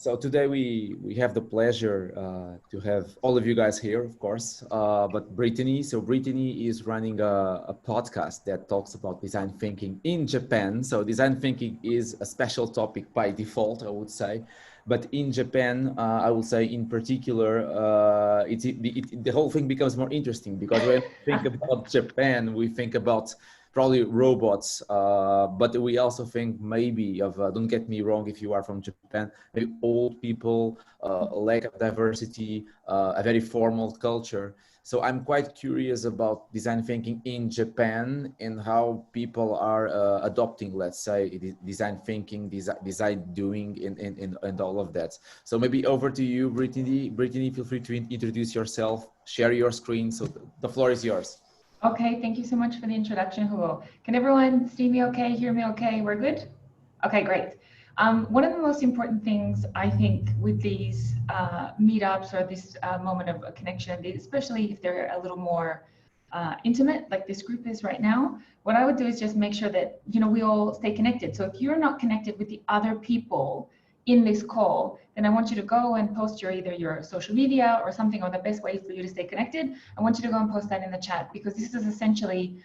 So today we have the pleasure to have all of you guys here, of course, but Brittany. So Brittany is running a podcast that talks about design thinking in Japan. So design thinking is a special topic by default, I would say. But in Japan, I would say in particular, the whole thing becomes more interesting because when we think about Japan, we think about probably robots, but we also think maybe of, don't get me wrong, if you are from Japan, maybe old people, a lack of diversity, a very formal culture. So I'm quite curious about design thinking in Japan and how people are adopting, let's say, design thinking, design doing, and all of that. So maybe over to you, Brittany. Brittany, feel free to introduce yourself, share your screen. So the floor is yours. Okay, thank you so much for the introduction, Hugo. Can everyone see me okay, hear me okay? We're good? Okay, great. One of the most important things, I think, with these meetups or this moment of a connection, especially if they're a little more intimate, like this group is right now, what I would do is just make sure that, we all stay connected. So if you're not connected with the other people in this call, then I want you to go and post either your social media or something, or the best way for you to stay connected. I want you to go and post that in the chat, because this is essentially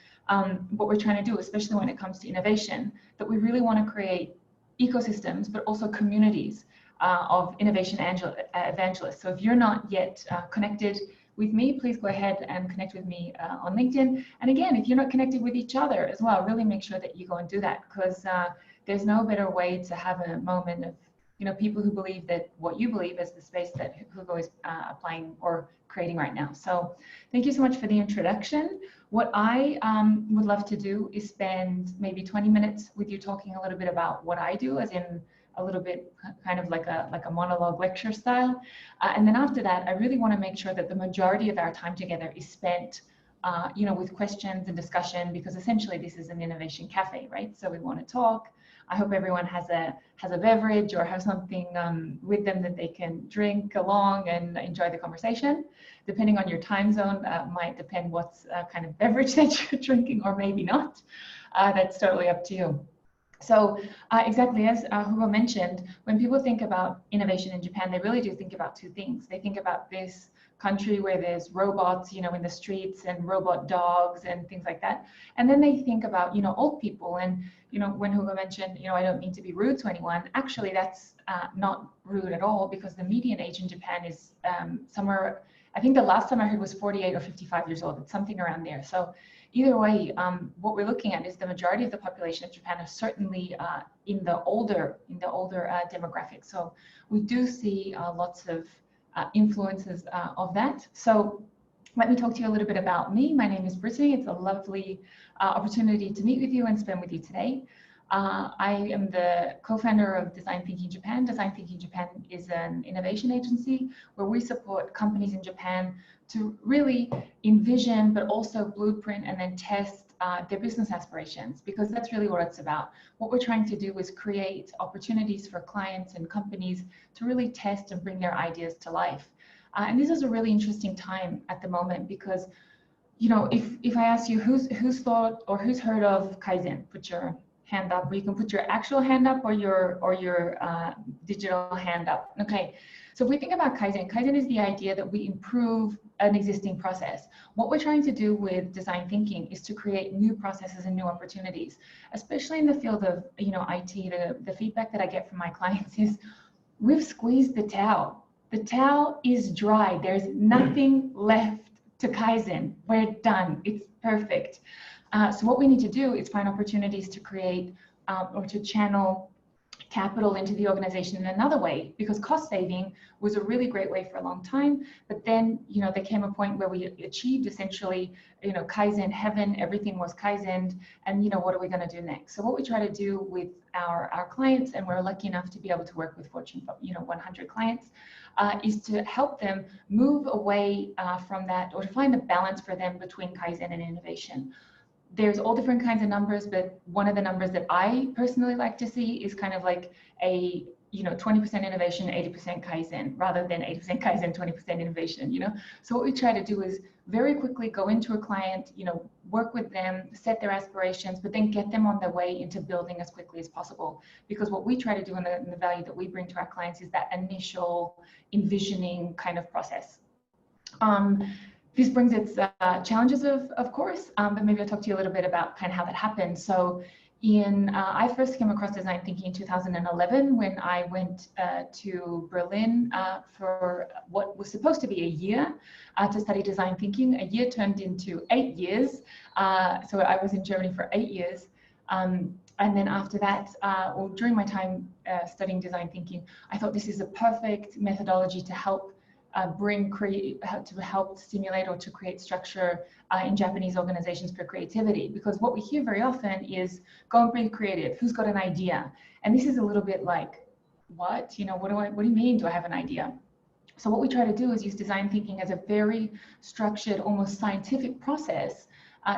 what we're trying to do, especially when it comes to innovation, that we really want to create ecosystems, but also communities of innovation evangelists. So if you're not yet connected with me, please go ahead and connect with me on LinkedIn. And again, if you're not connected with each other as well, really make sure that you go and do that, because there's no better way to have a moment of people who believe that what you believe is the space that Hugo is applying or creating right now. So thank you so much for the introduction. What I would love to do is spend maybe 20 minutes with you talking a little bit about what I do, as in a little bit kind of like a monologue lecture style. And then after that, I really want to make sure that the majority of our time together is spent with questions and discussion, because essentially this is an innovation cafe, right? So we want to talk. I hope everyone has a beverage or have something with them that they can drink along and enjoy the conversation. Depending on your time zone, might depend what's kind of beverage that you're drinking, or maybe not. That's totally up to you. So exactly as Hugo mentioned, when people think about innovation in Japan, they really do think about two things. They think about this country where there's robots, in the streets, and robot dogs and things like that. And then they think about, old people. And, when Hugo mentioned, I don't mean to be rude to anyone, actually that's not rude at all, because the median age in Japan is somewhere, I think the last time I heard was 48 or 55 years old. It's something around there. So either way, what we're looking at is the majority of the population of Japan is certainly in the older demographic. So we do see lots of influences of that. So let me talk to you a little bit about me. My name is Brittany. It's a lovely opportunity to meet with you and spend with you today. I am the co-founder of Design Thinking Japan. Design Thinking Japan is an innovation agency where we support companies in Japan to really envision, but also blueprint and then test their business aspirations, because that's really what it's about. What we're trying to do is create opportunities for clients and companies to really test and bring their ideas to life. And this is a really interesting time at the moment, because if I ask you who's thought or who's heard of Kaizen, put your hand up, or you can put your actual hand up or your digital hand up. Okay, so if we think about Kaizen is the idea that we improve an existing process. What we're trying to do with design thinking is to create new processes and new opportunities, especially in the field of IT. The feedback that I get from my clients is, we've squeezed the towel. The towel is dry. There's nothing left to Kaizen. We're done. It's perfect. So what we need to do is find opportunities to create or to channel capital into the organization in another way, because cost saving was a really great way for a long time. But then, there came a point where we achieved essentially, Kaizen heaven, everything was Kaizened, and what are we going to do next? So what we try to do with our clients, and we're lucky enough to be able to work with Fortune 100 clients, is to help them move away from that, or to find a balance for them between Kaizen and innovation. There's all different kinds of numbers, but one of the numbers that I personally like to see is kind of like a 20% innovation, 80% Kaizen, rather than 80% Kaizen, 20% innovation, So what we try to do is very quickly go into a client, work with them, set their aspirations, but then get them on their way into building as quickly as possible. Because what we try to do and the value that we bring to our clients is that initial envisioning kind of process. This brings its challenges, of course, but maybe I'll talk to you a little bit about kind of how that happened. So I first came across design thinking in 2011 when I went to Berlin for what was supposed to be a year to study design thinking. A year turned into 8 years. So I was in Germany for 8 years. And then after that, or during my time studying design thinking, I thought this is a perfect methodology to help to help stimulate or to create structure in Japanese organizations for creativity. Because what we hear very often is, go and be creative, who's got an idea? And this is a little bit like, what? What do you mean, do I have an idea? So what we try to do is use design thinking as a very structured, almost scientific process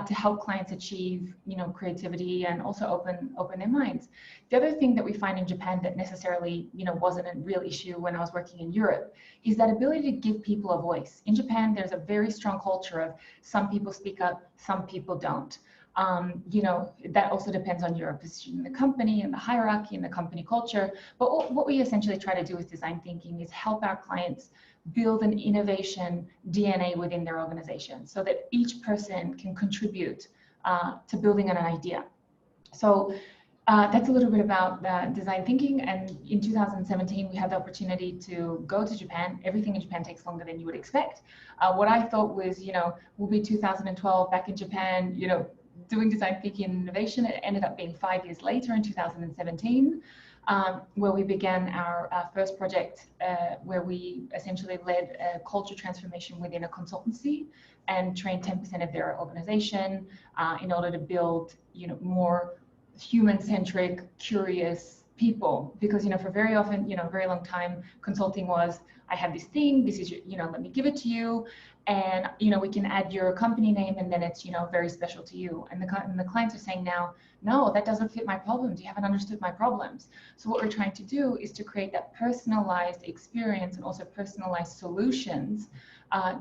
to help clients achieve, creativity and also open their minds. The other thing that we find in Japan that necessarily, wasn't a real issue when I was working in Europe is that ability to give people a voice. In Japan, there's a very strong culture of some people speak up, some people don't. That also depends on your position in the company and the hierarchy and the company culture. But what we essentially try to do with design thinking is help our clients build an innovation DNA within their organization so that each person can contribute to building an idea. So that's a little bit about design thinking. And in 2017, we had the opportunity to go to Japan. Everything in Japan takes longer than you would expect. What I thought was, will be 2012 back in Japan, doing design thinking and innovation. It ended up being 5 years later in 2017. Where we began our first project where we essentially led a culture transformation within a consultancy and trained 10% of their organization in order to build, more human-centric, curious people. Because, for very often, very long time, consulting was, I have this thing, this is, let me give it to you. And, we can add your company name and then it's, very special to you. And the clients are saying now, no, that doesn't fit my problems. You haven't understood my problems. So what we're trying to do is to create that personalized experience and also personalized solutions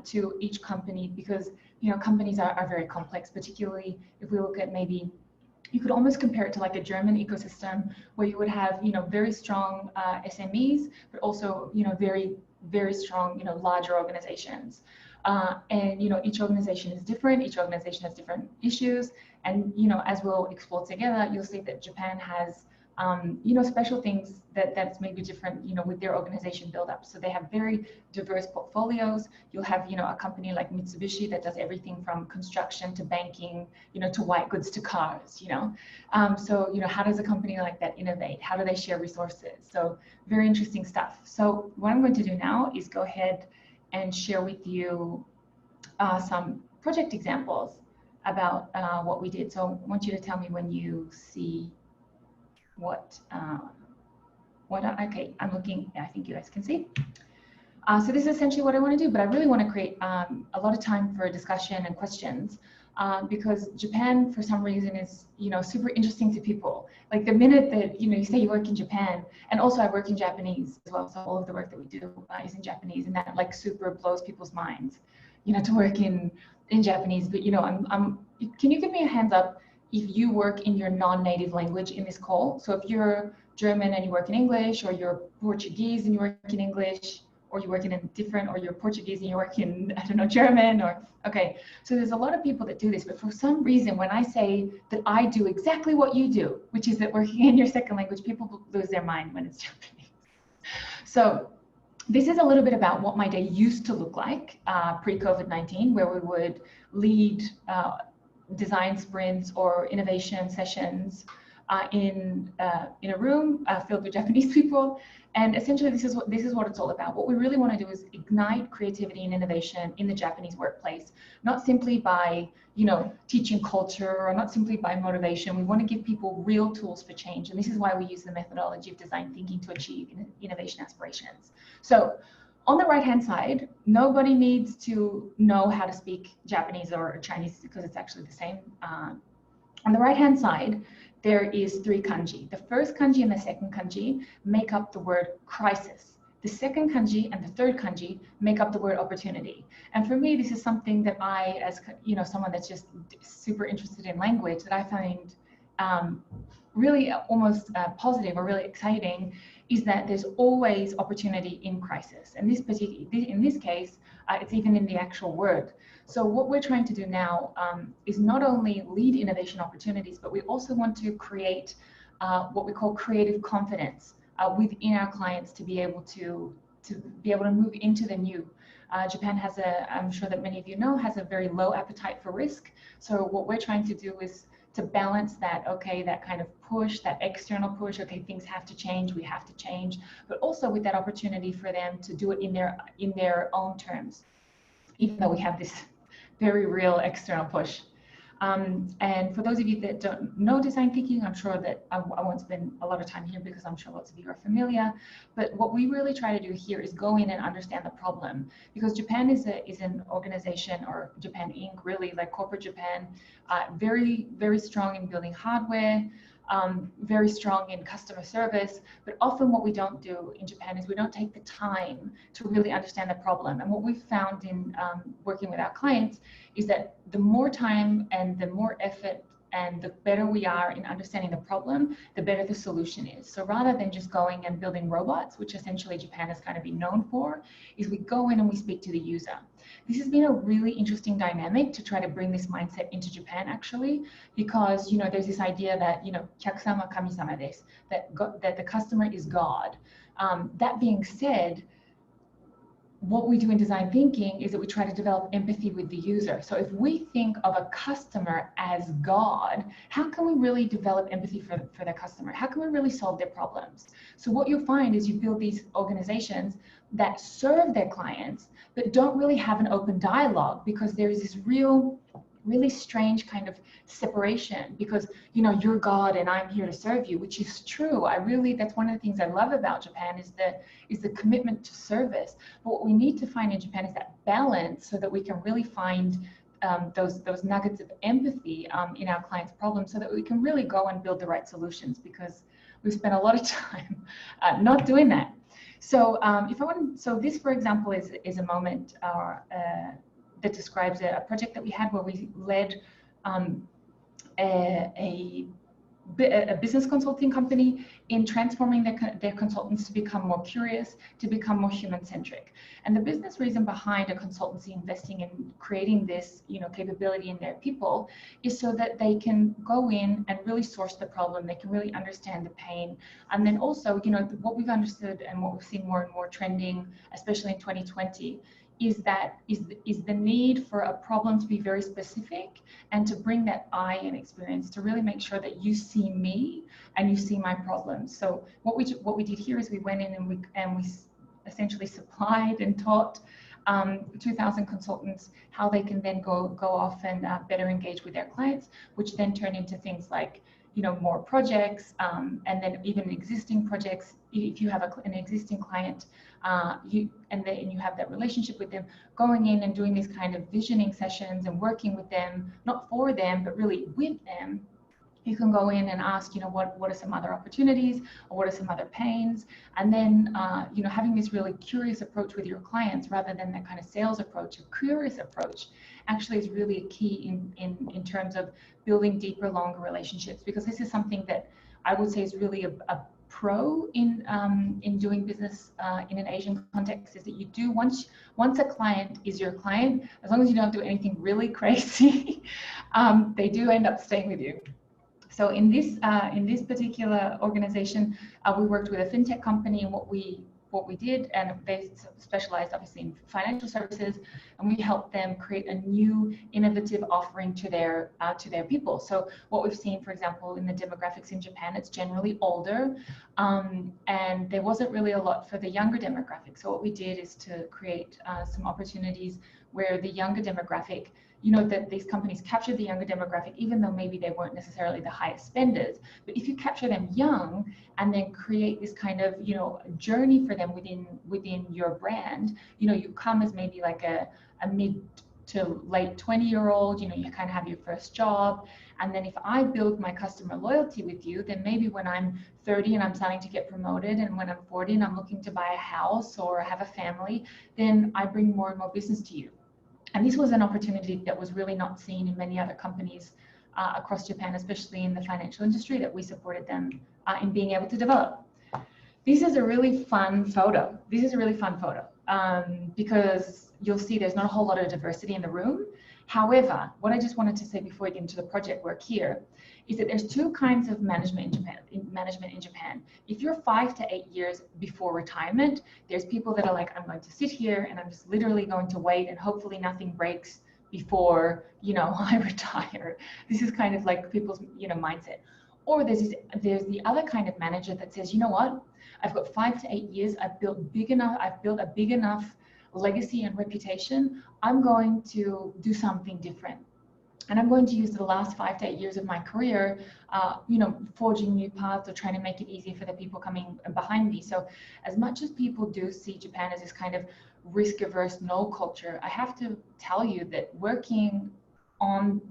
to each company because, companies are very complex, particularly if we look at maybe, you could almost compare it to like a German ecosystem where you would have, very strong SMEs, but also, very, very strong, larger organizations. And each organization is different. Each organization has different issues. And as we'll explore together, you'll see that Japan has special things that's maybe different with their organization build up. So they have very diverse portfolios. You'll have a company like Mitsubishi that does everything from construction to banking, to white goods to cars. So how does a company like that innovate? How do they share resources? So very interesting stuff. So what I'm going to do now is go ahead and share with you some project examples about what we did. So I want you to tell me when you see okay, I'm looking, I think you guys can see. So this is essentially what I want to do, but I really want to create a lot of time for discussion and questions because Japan, for some reason, is super interesting to people. Like the minute that you say you work in Japan, and also I work in Japanese as well, so all of the work that we do is in Japanese, and that like super blows people's minds, to work in Japanese. But can you give me a hands up if you work in your non-native language in this call? So if you're German and you work in English, or you're Portuguese and you work in English, or you work in a different, or you're Portuguese and you work in, I don't know, German, or, okay. So there's a lot of people that do this, but for some reason, when I say that I do exactly what you do, which is that working in your second language, people lose their mind when it's Japanese. So this is a little bit about what my day used to look like pre-COVID-19, where we would lead design sprints or innovation sessions in a room filled with Japanese people. And essentially, this is what it's all about. What we really want to do is ignite creativity and innovation in the Japanese workplace, not simply by teaching culture or not simply by motivation. We want to give people real tools for change, and this is why we use the methodology of design thinking to achieve innovation aspirations. So on the right-hand side, nobody needs to know how to speak Japanese or Chinese because it's actually the same. On the right-hand side, there is 3 kanji. The first kanji and the second kanji make up the word crisis. The second kanji and the third kanji make up the word opportunity. And for me, this is something that I, as someone that's just super interested in language, that I find really almost positive or really exciting, is that there's always opportunity in crisis. And in this case, it's even in the actual word. So what we're trying to do now is not only lead innovation opportunities, but we also want to create what we call creative confidence within our clients to be able to move into the new. Japan has I'm sure that many of you know, has a very low appetite for risk. So what we're trying to do is to balance that, okay, that kind of push, that external push, okay, things have to change, we have to change, but also with that opportunity for them to do it in their own terms, even though we have this very real external push. And for those of you that don't know design thinking, I'm sure that I won't spend a lot of time here because I'm sure lots of you are familiar. But what we really try to do here is go in and understand the problem, because Japan is an organization, or Japan Inc., really like corporate Japan, very, very strong in building hardware, very strong in customer service, but often what we don't do in Japan is we don't take the time to really understand the problem. And what we've found in working with our clients is that the more time and the more effort and the better we are in understanding the problem, the better the solution is. So rather than just going and building robots, which essentially Japan has kind of been known for, is we go in and we speak to the user. This has been a really interesting dynamic to try to bring this mindset into Japan, actually, because there's this idea that kyakusama kami-sama desu, that the customer is God. That being said, what we do in design thinking is that we try to develop empathy with the user. So if we think of a customer as God, how can we really develop empathy for the customer? How can we really solve their problems? So what you'll find is you build these organizations that serve their clients, but don't really have an open dialogue, because there is this really strange kind of separation, because you're God and I'm here to serve you, which is true. That's one of the things I love about Japan is the commitment to service. But what we need to find in Japan is that balance, so that we can really find those nuggets of empathy in our clients' problems, so that we can really go and build the right solutions, because we've spent a lot of time not doing that. So so this, for example, is a moment that describes a project that we had where we led a business consulting company in transforming their consultants to become more curious, to become more human-centric. And the business reason behind a consultancy investing in creating this capability in their people is so that they can go in and really source the problem, they can really understand the pain. And then also, what we've understood and what we've seen more and more trending, especially in 2020, is the need for a problem to be very specific, and to bring that eye and experience to really make sure that you see me and you see my problems. So what we did here is we went in and we essentially supplied and taught 2,000 consultants how they can then go off and better engage with their clients, which then turn into things like more projects, and then even existing projects. If you have an existing client, you have that relationship with them, going in and doing these kind of visioning sessions and working with them, not for them, but really with them. You can go in and ask, what are some other opportunities, or what are some other pains, and then having this really curious approach with your clients, rather than that kind of sales approach. A curious approach actually is really a key in terms of building deeper, longer relationships, because this is something that I would say is really a pro in doing business in an Asian context, is that you do, once a client is your client, as long as you don't do anything really crazy, they do end up staying with you. So in this particular organization, we worked with a fintech company, and what we did, and they specialized obviously in financial services, and we helped them create a new innovative offering to their people. So what we've seen, for example, in the demographics in Japan, it's generally older, and there wasn't really a lot for the younger demographic. So what we did is to create some opportunities where the younger demographic, that these companies captured the younger demographic, even though maybe they weren't necessarily the highest spenders. But if you capture them young and then create this kind of, journey for them within your brand, you come as maybe like a to late 20-year-old, you know, you kind of have your first job. And then if I build my customer loyalty with you, then maybe when I'm 30 and I'm starting to get promoted, and when I'm 40 and I'm looking to buy a house or have a family, then I bring more and more business to you. And this was an opportunity that was really not seen in many other companies across Japan, especially in the financial industry, that we supported them in being able to develop. This is a really fun photo. This is a really fun photo because you'll see there's not a whole lot of diversity in the room. However, what I just wanted to say before we get into the project work here is that there's two kinds of management in Japan. If you're 5 to 8 years before retirement, there's people that are like, I'm going to sit here and I'm just literally going to wait and hopefully nothing breaks before, you know, I retire. This is kind of like people's, you know, mindset. Or there's the other kind of manager that says, you know what, I've got 5 to 8 years, I've built a big enough legacy and reputation. I'm going to do something different. And I'm going to use the last 5 to 8 years of my career, you know, forging new paths or trying to make it easy for the people coming behind me. So as much as people do see Japan as this kind of risk-averse no culture, I have to tell you that working on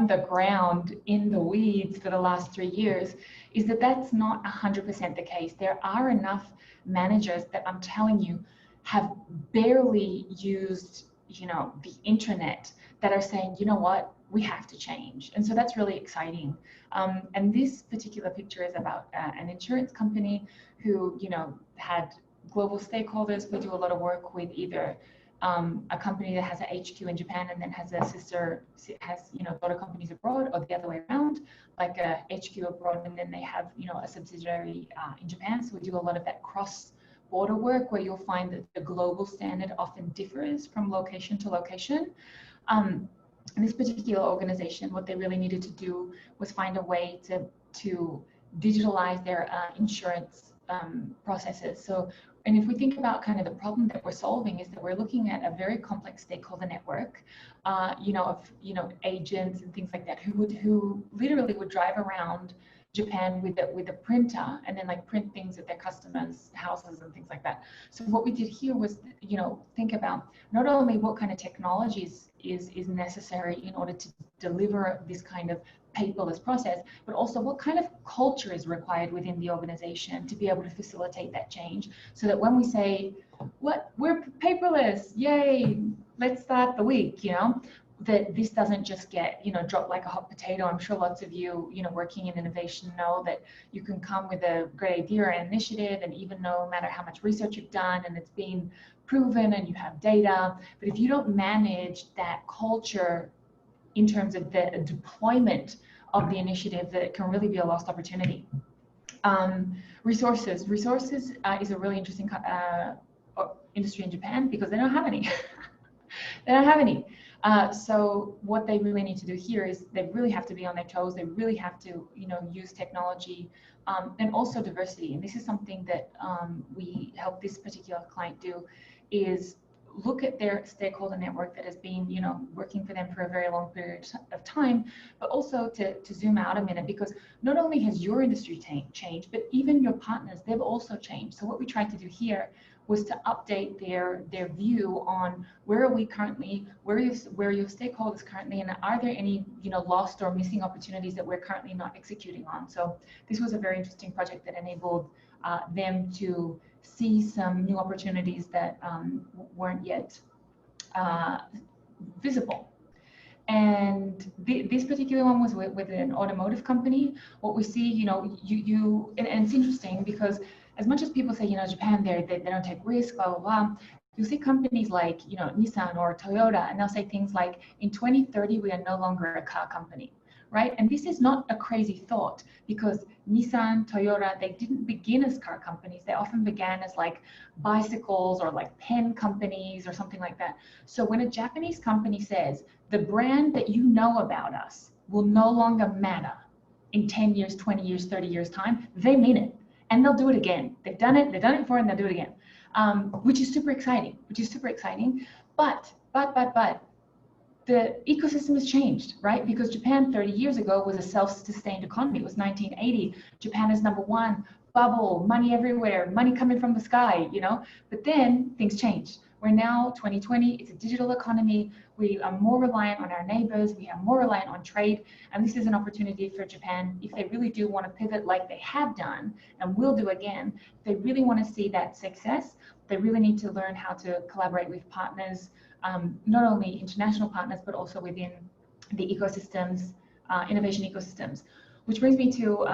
the ground in the weeds for the last 3 years is that that's not 100% the case. There are enough managers that I'm telling you have barely used, you know, the internet that are saying, you know what, we have to change. And so that's really exciting. And this particular picture is about an insurance company who, you know, had global stakeholders. We do a lot of work with either a company that has an HQ in Japan and then has you know, daughter companies abroad, or the other way around, like a HQ abroad and then they have, you know, a subsidiary in Japan. So we do a lot of that cross-border work where you'll find that the global standard often differs from location to location. In this particular organization, what they really needed to do was find a way to digitalize their insurance processes. So, and if we think about kind of the problem that we're solving, is that we're looking at a very complex stakeholder network, you know, of, you know, agents and things like that who literally would drive around Japan with a printer and then like print things at their customers' houses and things like that. So what we did here was, you know, think about not only what kind of technologies is necessary in order to deliver this kind of paperless process, but also what kind of culture is required within the organization to be able to facilitate that change, so that when we say, what, we're paperless, yay, let's start the week, you know, that this doesn't just get, you know, dropped like a hot potato. I'm sure lots of you, you know, working in innovation know that you can come with a great idea or initiative, and even no matter how much research you've done and it's been proven and you have data, but if you don't manage that culture in terms of the deployment of the initiative, that it can really be a lost opportunity. Resources is a really interesting industry in Japan because they don't have any. They don't have any. So what they really need to do here is they really have to be on their toes. They really have to, you know, use technology and also diversity. And this is something that we help this particular client do, is look at their stakeholder network that has been, you know, working for them for a very long period of time, but also to zoom out a minute, because not only has your industry changed, but even your partners, they've also changed. So what we tried to do here was to update their view on where are we currently, where are your stakeholders currently, and are there any, you know, lost or missing opportunities that we're currently not executing on. So this was a very interesting project that enabled them to see some new opportunities that weren't yet visible. And this particular one was with an automotive company. What we see, you know, and it's interesting because as much as people say, you know, Japan, they don't take risks, blah, blah, blah, you'll see companies like, you know, Nissan or Toyota, and they'll say things like, in 2030, we are no longer a car company, right? And this is not a crazy thought, because Nissan, Toyota, they didn't begin as car companies. They often began as like bicycles or like pen companies or something like that. So when a Japanese company says, the brand that you know about us will no longer matter in 10 years, 20 years, 30 years time, they mean it. And they'll do it again. They've done it before, and they'll do it again, which is super exciting, But the ecosystem has changed, right? Because Japan 30 years ago was a self-sustained economy. It was 1980. Japan is #1, bubble, money everywhere, money coming from the sky, you know? But then things changed. We're now 2020, it's a digital economy. We are more reliant on our neighbors, we are more reliant on trade, and this is an opportunity for Japan, if they really do want to pivot like they have done and will do again, if they really want to see that success, they really need to learn how to collaborate with partners, not only international partners, but also within the ecosystems, innovation ecosystems. Which brings me to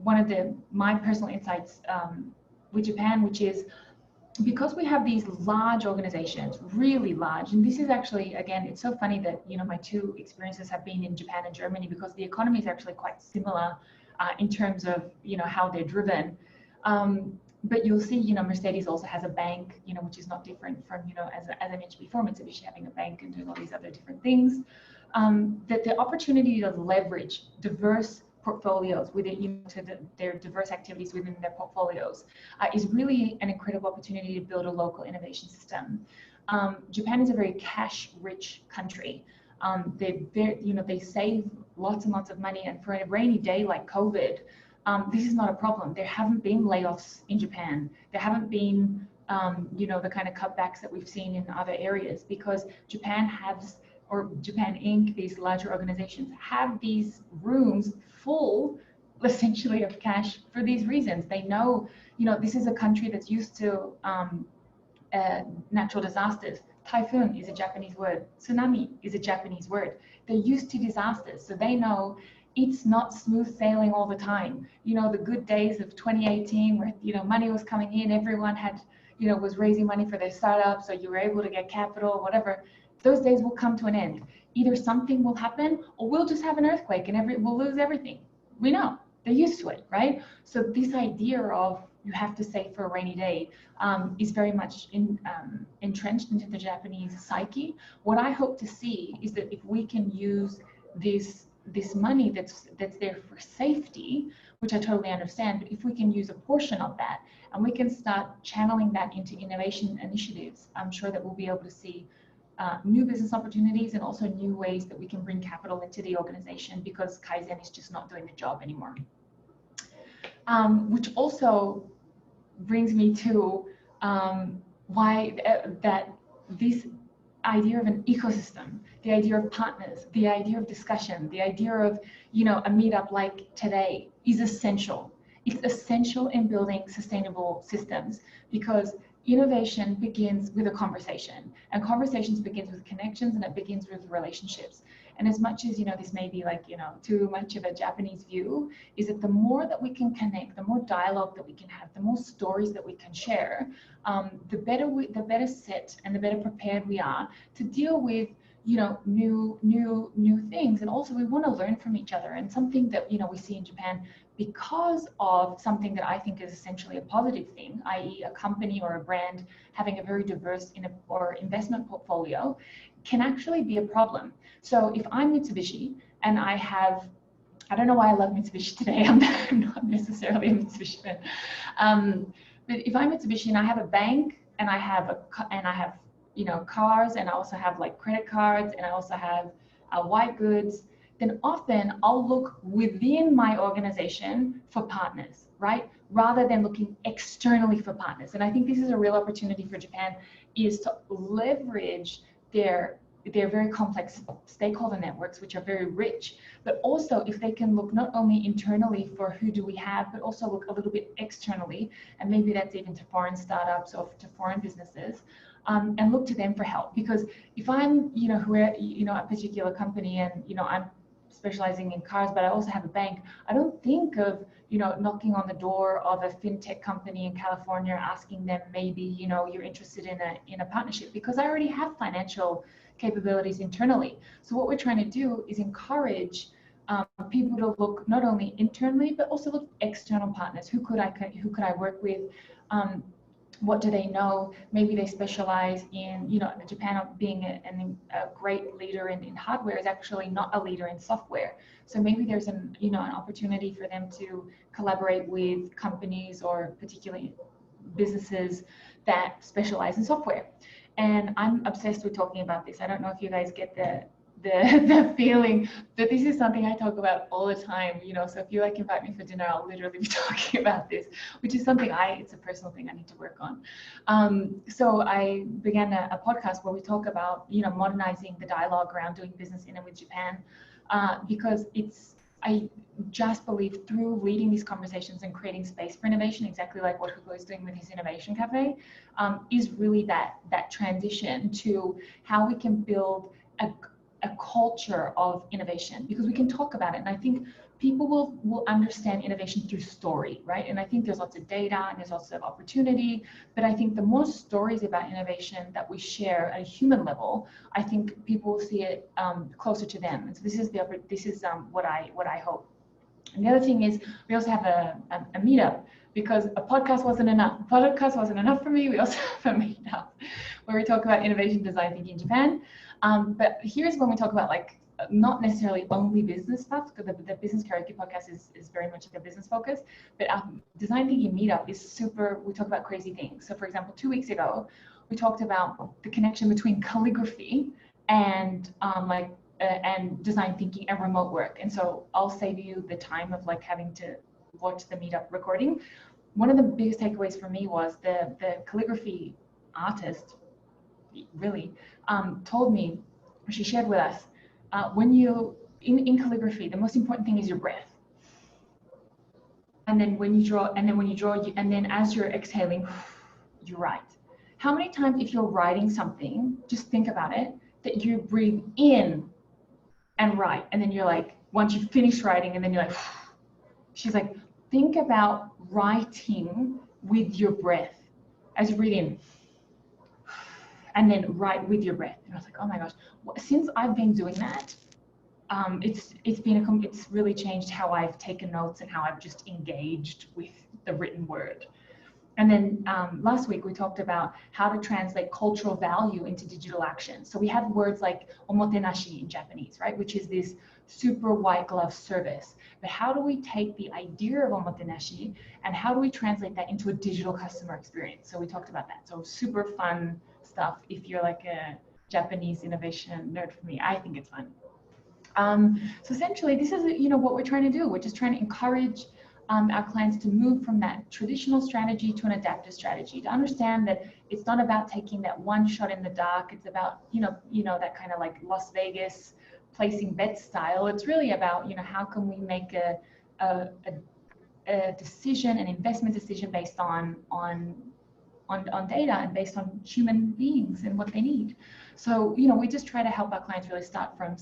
one of my personal insights with Japan, which is because we have these large organizations, really large, and this is actually, again, it's so funny that, you know, my two experiences have been in Japan and Germany because the economy is actually quite similar in terms of, you know, how they're driven. But you'll see, you know, Mercedes also has a bank, you know, which is not different from, you know, as I mentioned before, Mitsubishi having a bank and doing all these other different things. That the opportunity to leverage diverse portfolios within, you know, to their diverse activities within their portfolios is really an incredible opportunity to build a local innovation system. Japan is a very cash-rich country. They save lots and lots of money, and for a rainy day like COVID, this is not a problem. There haven't been layoffs in Japan. There haven't been, you know, the kind of cutbacks that we've seen in other areas because Japan has, or Japan Inc., these larger organizations have these rooms full essentially of cash for these reasons. They know, you know, this is a country that's used to natural disasters. Typhoon is a Japanese word. Tsunami is a Japanese word. They're used to disasters, so they know it's not smooth sailing all the time. You know, the good days of 2018 where, you know, money was coming in, everyone had, you know, was raising money for their startups, so you were able to get capital, whatever. Those days will come to an end. Either something will happen or we'll just have an earthquake and we'll lose everything. We know, they're used to it, right? So this idea of you have to save for a rainy day is very much entrenched into the Japanese psyche. What I hope to see is that if we can use this money that's there for safety, which I totally understand, but if we can use a portion of that and we can start channeling that into innovation initiatives, I'm sure that we'll be able to see new business opportunities and also new ways that we can bring capital into the organization because Kaizen is just not doing the job anymore. Which also brings me to why that this idea of an ecosystem, the idea of partners, the idea of discussion, the idea of, you know, a meetup like today is essential. It's essential in building sustainable systems because innovation begins with a conversation, and conversations begins with connections, and it begins with relationships. And as much as, you know, this may be like, you know, too much of a Japanese view, is that the more that we can connect, the more dialogue that we can have, the more stories that we can share, the better set and the better prepared we are to deal with, you know, new things. And also we want to learn from each other. And something that, you know, we see in Japan because of something that I think is essentially a positive thing, i.e. a company or a brand having a very diverse or investment portfolio, can actually be a problem. So if I'm Mitsubishi and I don't know why I love Mitsubishi today, I'm not necessarily a Mitsubishi fan, but if I'm Mitsubishi and I have a bank and I have you know, cars, and I also have like credit cards, and I also have white goods, then often I'll look within my organization for partners, right? Rather than looking externally for partners. And I think this is a real opportunity for Japan, is to leverage their very complex stakeholder networks, which are very rich, but also if they can look not only internally for who do we have, but also look a little bit externally, and maybe that's even to foreign startups or to foreign businesses, and look to them for help. Because if I'm, you know, a particular company and, you know, I'm specializing in cars, but I also have a bank, I don't think of, you know, knocking on the door of a fintech company in California, asking them maybe, you know, you're interested in a partnership, because I already have financial capabilities internally. So what we're trying to do is encourage people to look not only internally, but also look external partners. Who could I work with? What do they know? Maybe they specialize in, you know, Japan being a great leader in hardware is actually not a leader in software. So maybe there's an opportunity for them to collaborate with companies or particularly businesses that specialize in software. And I'm obsessed with talking about this. I don't know if you guys get the feeling that this is something I talk about all the time, you know. So if you like invite me for dinner, I'll literally be talking about this, which is something it's a personal thing I need to work on. So I began a podcast where we talk about, you know, modernizing the dialogue around doing business in and with Japan, because I just believe through leading these conversations and creating space for innovation, exactly like what Hugo is doing with his innovation cafe, is really that transition to how we can build a culture of innovation, because we can talk about it. And I think people will understand innovation through story, right? And I think there's lots of data and there's lots of opportunity, but I think the more stories about innovation that we share at a human level, I think people will see it closer to them. And so this is what I hope. And the other thing is we also have a meetup, because a podcast wasn't enough. A podcast wasn't enough for me. We also have a meetup where we talk about innovation, design thinking in Japan. But here's when we talk about, like, not necessarily only business stuff, because the business karaoke podcast is very much like a business focus, but design thinking meetup is super. We talk about crazy things. So for example, 2 weeks ago, we talked about the connection between calligraphy and and design thinking and remote work. And so I'll save you the time of like having to watch the meetup recording. One of the biggest takeaways for me was the calligraphy artist really told me, she shared with us, when you in calligraphy, the most important thing is your breath. And then when you draw, and then as you're exhaling, you write. How many times, if you're writing something, just think about it, that you breathe in and write, and then you're like, once you finish writing, and then you're like, she's like, think about writing with your breath as you breathe in, and then write with your breath. And I was like, oh my gosh, since I've been doing that, it's really changed how I've taken notes and how I've just engaged with the written word. And then last week we talked about how to translate cultural value into digital action. So we have words like omotenashi in Japanese, right, which is this super white glove service. But how do we take the idea of omotenashi and how do we translate that into a digital customer experience? So we talked about that. So super fun stuff. If you're like a Japanese innovation nerd, for me, I think it's fun. So essentially, this is, you know, what we're trying to do. We're just trying to encourage our clients to move from that traditional strategy to an adaptive strategy, to understand that it's not about taking that one shot in the dark. It's about, you know, that kind of like Las Vegas placing bets style. It's really about, you know, how can we make a decision, an investment decision based on data and based on human beings and what they need. So, you know, we just try to help our clients really start from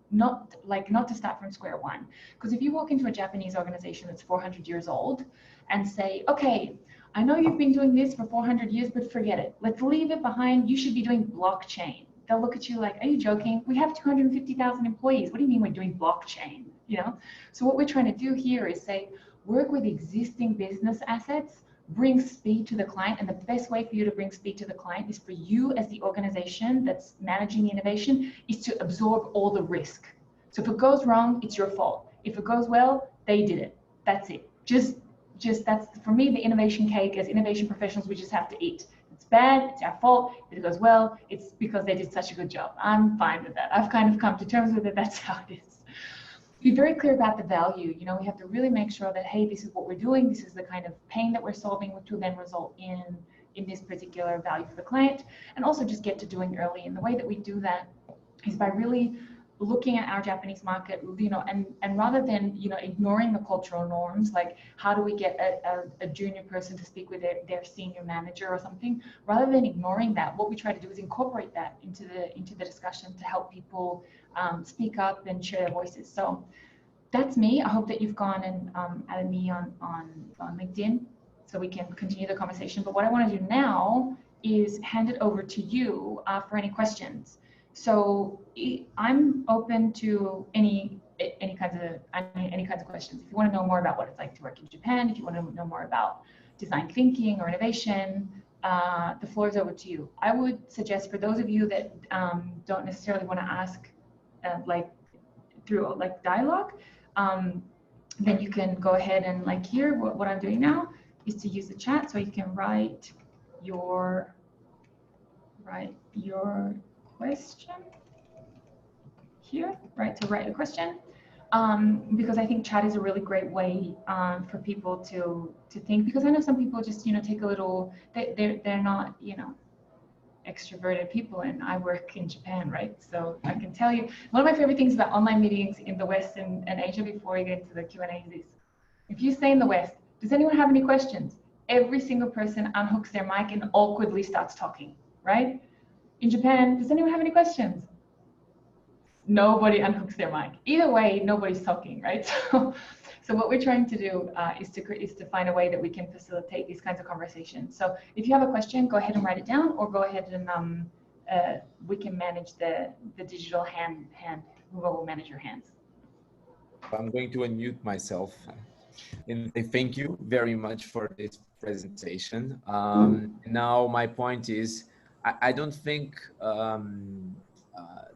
not to start from square one. Because if you walk into a Japanese organization that's 400 years old and say, okay, I know you've been doing this for 400 years, but forget it. Let's leave it behind. You should be doing blockchain. They'll look at you like, are you joking? We have 250,000 employees. What do you mean we're doing blockchain? You know? So what we're trying to do here is say, work with existing business assets, bring speed to the client, and the best way for you to bring speed to the client is for you as the organization that's managing the innovation is to absorb all the risk. So if it goes wrong, it's your fault. If it goes well, they did it. That's it. Just that's, for me, the innovation cake. As innovation professionals, we just have to eat. It's bad, it's our fault. If it goes well, it's because they did such a good job. I'm fine with that. I've kind of come to terms with it. That's how it is. Be very clear about the value. You know, we have to really make sure that, hey, this is what we're doing. This is the kind of pain that we're solving, which will then result in this particular value for the client. And also just get to doing early. And the way that we do that is by really looking at our Japanese market, you know, and rather than, you know, ignoring the cultural norms, like how do we get a junior person to speak with their senior manager or something, rather than ignoring that, what we try to do is incorporate that into the discussion to help people speak up and share their voices. So that's me. I hope that you've gone and added me on LinkedIn so we can continue the conversation. But what I want to do now is hand it over to you for any questions. So I'm open to any kinds of questions. If you want to know more about what it's like to work in Japan, if you want to know more about design thinking or innovation, the floor is over to you. I would suggest for those of you that don't necessarily want to ask through dialogue, then you can go ahead and here, what I'm doing now is to use the chat, so you can write your question. here, right, to write a question. Because I think chat is a really great way for people to think, because I know some people just, take a little, they're not, extroverted people, and I work in Japan, right? So I can tell you, one of my favorite things about online meetings in the West and Asia, before we get into the Q&A, is if you say in the West, does anyone have any questions? Every single person unhooks their mic and awkwardly starts talking, right? In Japan, does anyone have any questions? Nobody unhooks their mic. Either way, nobody's talking, right? So what we're trying to do is to find a way that we can facilitate these kinds of conversations. So if you have a question, go ahead and write it down, or go ahead and we can manage the digital hand. Who will manage your hands? I'm going to unmute myself and say thank you very much for this presentation. Now my point is, I don't think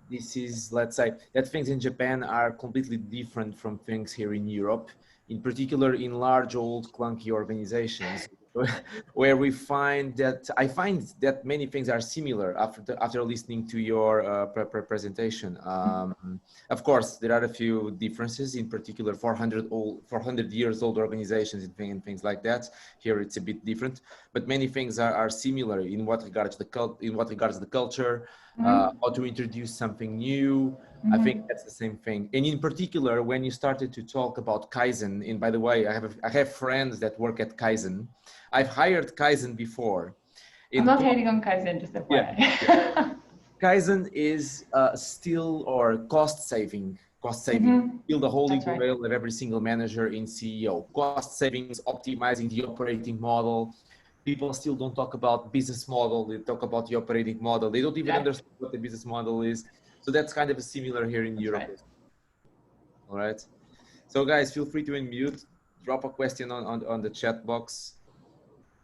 this is, let's say, that things in Japan are completely different from things here in Europe, in particular in large, old, clunky organizations, where I find that many things are similar after listening to your presentation. Of course, there are a few differences, in particular 400 years old organizations and things like that. Here it's a bit different, but many things are similar in what regards the culture, how to introduce something new. I think that's the same thing. And in particular, when you started to talk about Kaizen, and by the way, I have friends that work at Kaizen. I've hired Kaizen before. I'm not hating on Kaizen, just FYI. Yeah. Kaizen is still, or cost saving. Still the holy grail of every single manager in CEO. Cost savings, optimizing the operating model. People still don't talk about business model. They talk about the operating model. They don't even understand what the business model is. So that's kind of similar here in Europe. Right. All right. So guys, feel free to unmute, drop a question on the chat box.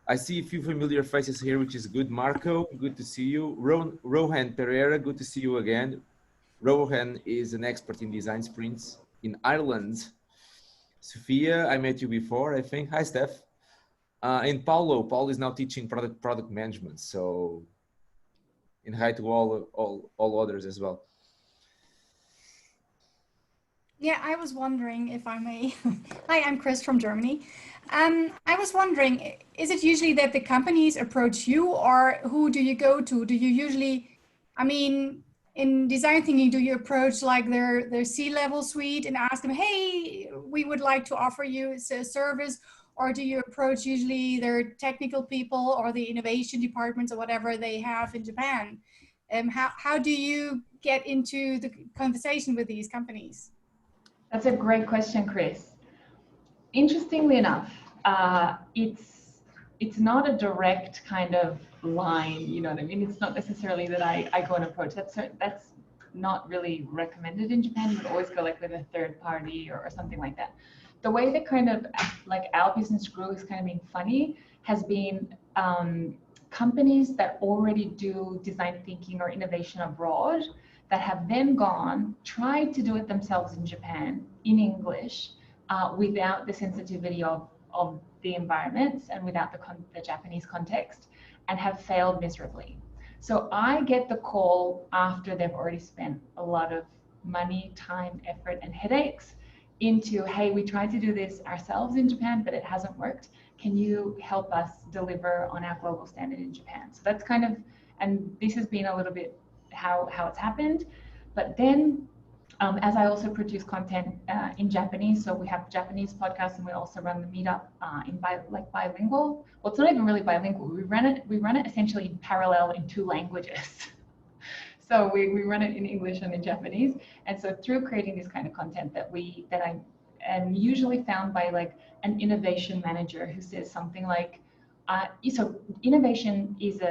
I see a few familiar faces here, which is good. Marco, good to see you. Rohan Pereira, good to see you again. Rohan is an expert in design sprints in Ireland. Sophia, I met you before, I think. Hi, Steph. And Paulo is now teaching product management. So, and hi to all others as well. Yeah, I was wondering if I may. Hi, I'm Chris from Germany. I was wondering, is it usually that the companies approach you, or who do you go to? Do you usually, I mean, in design thinking, do you approach like their C-level suite and ask them, hey, we would like to offer you a service? Or do you approach usually their technical people or the innovation departments or whatever they have in Japan? How do you get into the conversation with these companies? That's a great question, Chris. Interestingly enough, it's not a direct kind of line, you know what I mean? It's not necessarily that I go and approach. That's not really recommended in Japan. You would always go like with a third party or something like that. The way that kind of like our business grew is kind of being funny, has been companies that already do design thinking or innovation abroad, that have then tried to do it themselves in Japan in English without the sensitivity of the environments and without the Japanese context, and have failed miserably. So I get the call after they've already spent a lot of money, time, effort, and headaches into, hey, we tried to do this ourselves in Japan, but it hasn't worked. Can you help us deliver on our global standard in Japan? So that's kind of, and this has been a little bit how it's happened. But then as I also produce content in Japanese, so we have Japanese podcasts, and we also run the meetup in bilingual. Well, it's not even really bilingual. We run it essentially in parallel in 2 languages. So we run it in English and in Japanese. And so through creating this kind of content that I am usually found by like an innovation manager who says something like, so innovation is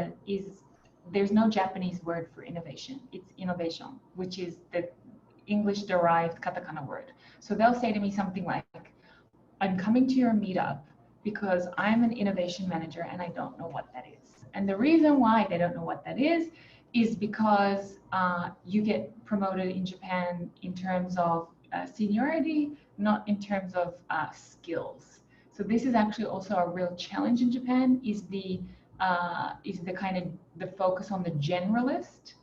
there's no Japanese word for innovation. It's innovation, which is the English-derived katakana word. So they'll say to me something like, I'm coming to your meetup because I'm an innovation manager and I don't know what that is. And the reason why they don't know what that is because you get promoted in Japan in terms of seniority, not in terms of skills. So this is actually also a real challenge in Japan, is the kind of the focus on the generalist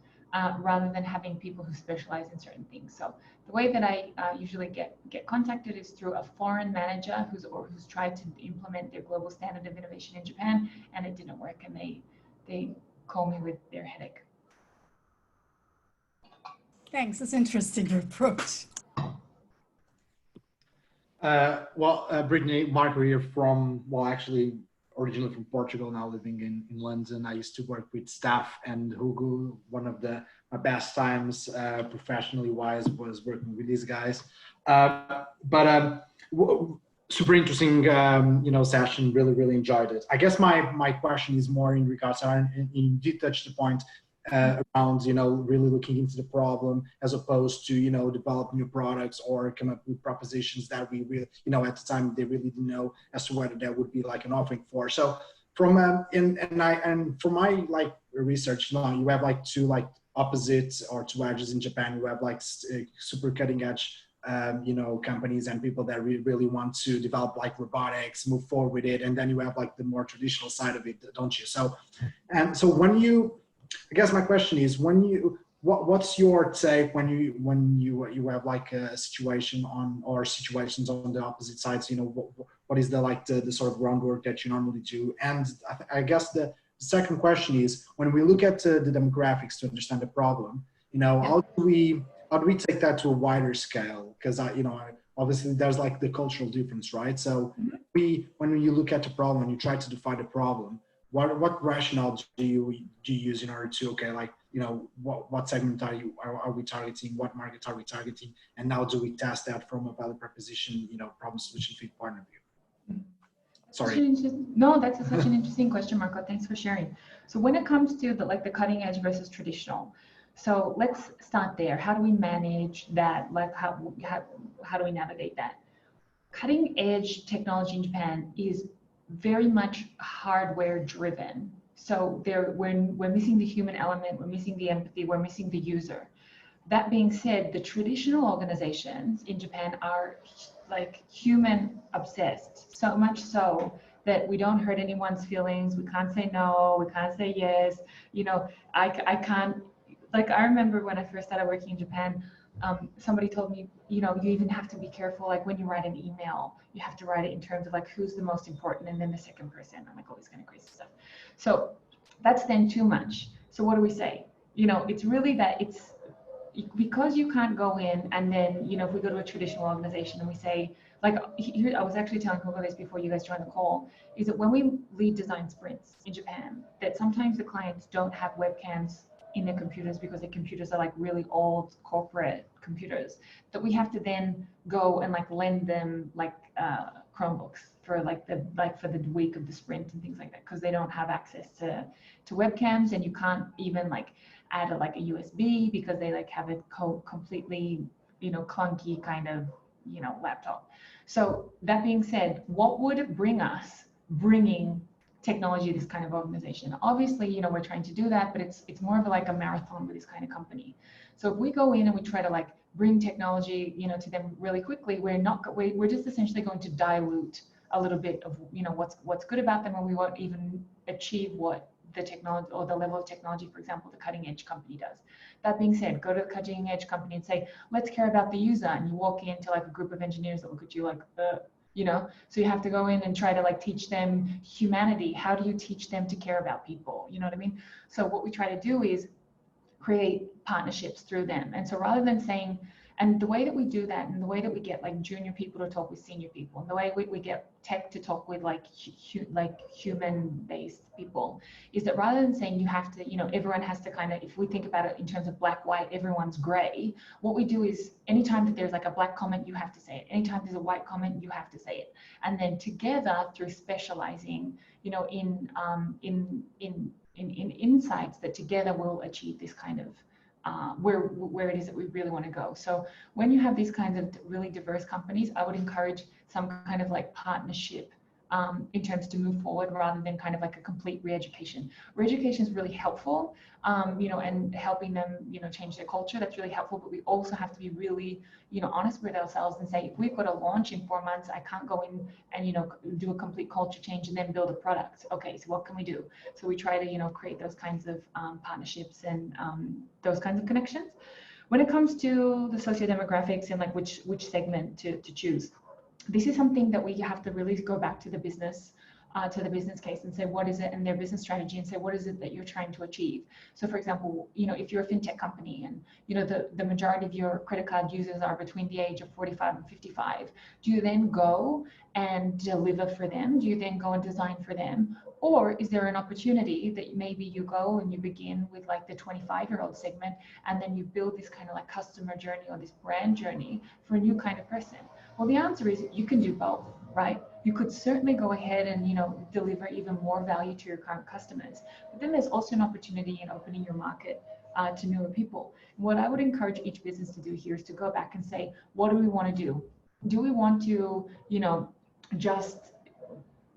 rather than having people who specialize in certain things. So the way that I usually get contacted is through a foreign manager who's tried to implement their global standard of innovation in Japan, and it didn't work, and they call me with their headache. Thanks, that's interesting approach. Brittany, Marco here from, actually originally from Portugal, now living in London. I used to work with staff, and Hugo, one of my best times professionally wise was working with these guys. Super interesting, session. Really enjoyed it. I guess my question is more in regards to, you did touch the point around, really looking into the problem as opposed to, develop new products or come up with propositions that we really, at the time they really didn't know as to whether that would be like an offering for. So from, from my like research, you have like two like opposites or two edges in Japan. You have like super cutting edge companies and people that really want to develop like robotics, move forward with it. And then you have like the more traditional side of it, don't you? So I guess my question is, what's your take when you have like a situation or situations on the opposite sides? What is the sort of groundwork that you normally do? And I guess the second question is, when we look at the demographics to understand the problem, how do we take that to a wider scale? Because obviously there's like the cultural difference, right? So when you look at the problem and you try to define the problem, what rationale do you use in order to, what segment are we targeting, what market are we targeting, and how do we test that from a value proposition, problem solution fit point of view? Sorry. No, that's such an interesting question, Marco. Thanks for sharing. So when it comes to the cutting edge versus traditional, so let's start there. How do we manage that? Like how do we navigate that? Cutting edge technology in Japan is very much hardware driven. So we're missing the human element, we're missing the empathy, we're missing the user. That being said, the traditional organizations in Japan are like human obsessed, so much so that we don't hurt anyone's feelings. We can't say no, we can't say yes. I can't, I remember when I first started working in Japan, somebody told me, you even have to be careful, like when you write an email, you have to write it in terms of like who's the most important and then the second person. I'm like, all this kind of crazy stuff. So that's then too much. So what do we say? It's really that it's because you can't go in and then, if we go to a traditional organization and we say, like here, I was actually telling Hugo this before you guys joined the call, is that when we lead design sprints in Japan, that sometimes the clients don't have webcams in their computers because their computers are like really old corporate computers, that we have to then go and like lend them like Chromebooks for for the week of the sprint and things like that, because they don't have access to webcams, and you can't even like add a USB because they like have a completely clunky kind of laptop. So that being said, what would bringing technology to this kind of organization? Obviously, we're trying to do that, but it's more of a marathon with this kind of company. So if we go in and we try to bring technology, to them really quickly, we're just essentially going to dilute a little bit of what's good about them, and we won't even achieve what the technology or the level of technology, for example, the cutting edge company does. That being said, go to the cutting edge company and say, let's care about the user, and you walk into a group of engineers that look at you like, so you have to go in and try to teach them humanity. How do you teach them to care about people? You know what I mean? So what we try to do is create partnerships through them. And so rather than saying, and the way that we do that, and the way that we get junior people to talk with senior people, and the way we get tech to talk with human-based people, is that rather than saying you have to, everyone has to if we think about it in terms of black, white, everyone's gray, what we do is anytime that there's a black comment, you have to say it. Anytime there's a white comment, you have to say it. And then together, through specializing, in insights, that together will achieve this kind of where it is that we really want to go. So when you have these kinds of really diverse companies, I would encourage some kind of partnership in terms to move forward rather than kind of like a complete re-education. Re-education is really helpful, and helping them, change their culture. That's really helpful, but we also have to be really, honest with ourselves and say, if we've got a launch in 4 months, I can't go in and, do a complete culture change and then build a product. Okay, so what can we do? So we try to, create those kinds of partnerships and those kinds of connections. When it comes to the socio-demographics and like which segment to choose, this is something that we have to really go back to the business case and say, what is it, and their business strategy, and say, what is it that you're trying to achieve? So for example, if you're a fintech company and, the majority of your credit card users are between the age of 45 and 55, do you then go and deliver for them? Do you then go and design for them? Or is there an opportunity that maybe you go and you begin with like the 25-year-old segment, and then you build this kind of like customer journey or this brand journey for a new kind of person? Well, the answer is you can do both, right? You could certainly go ahead and, deliver even more value to your current customers. But then there's also an opportunity in opening your market to newer people. What I would encourage each business to do here is to go back and say, what do we want to do? Do we want to, just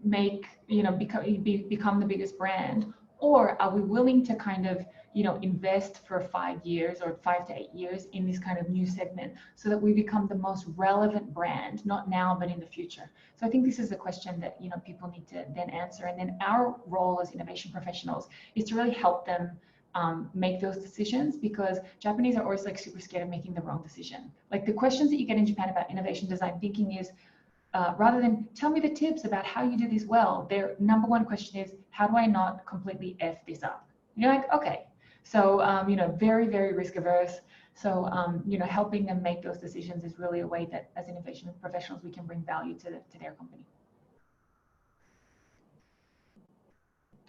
make, become the biggest brand? Or are we willing to kind of, invest for 5 years or 5 to 8 years in this kind of new segment so that we become the most relevant brand, not now, but in the future? So I think this is a question that, people need to then answer. And then our role as innovation professionals is to really help them make those decisions, because Japanese are always like super scared of making the wrong decision. Like the questions that you get in Japan about innovation design thinking is, rather than tell me the tips about how you do this well, their number one question is, how do I not completely F this up? And you're like, okay. So, very, very risk averse. So, helping them make those decisions is really a way that as innovation professionals, we can bring value to their company.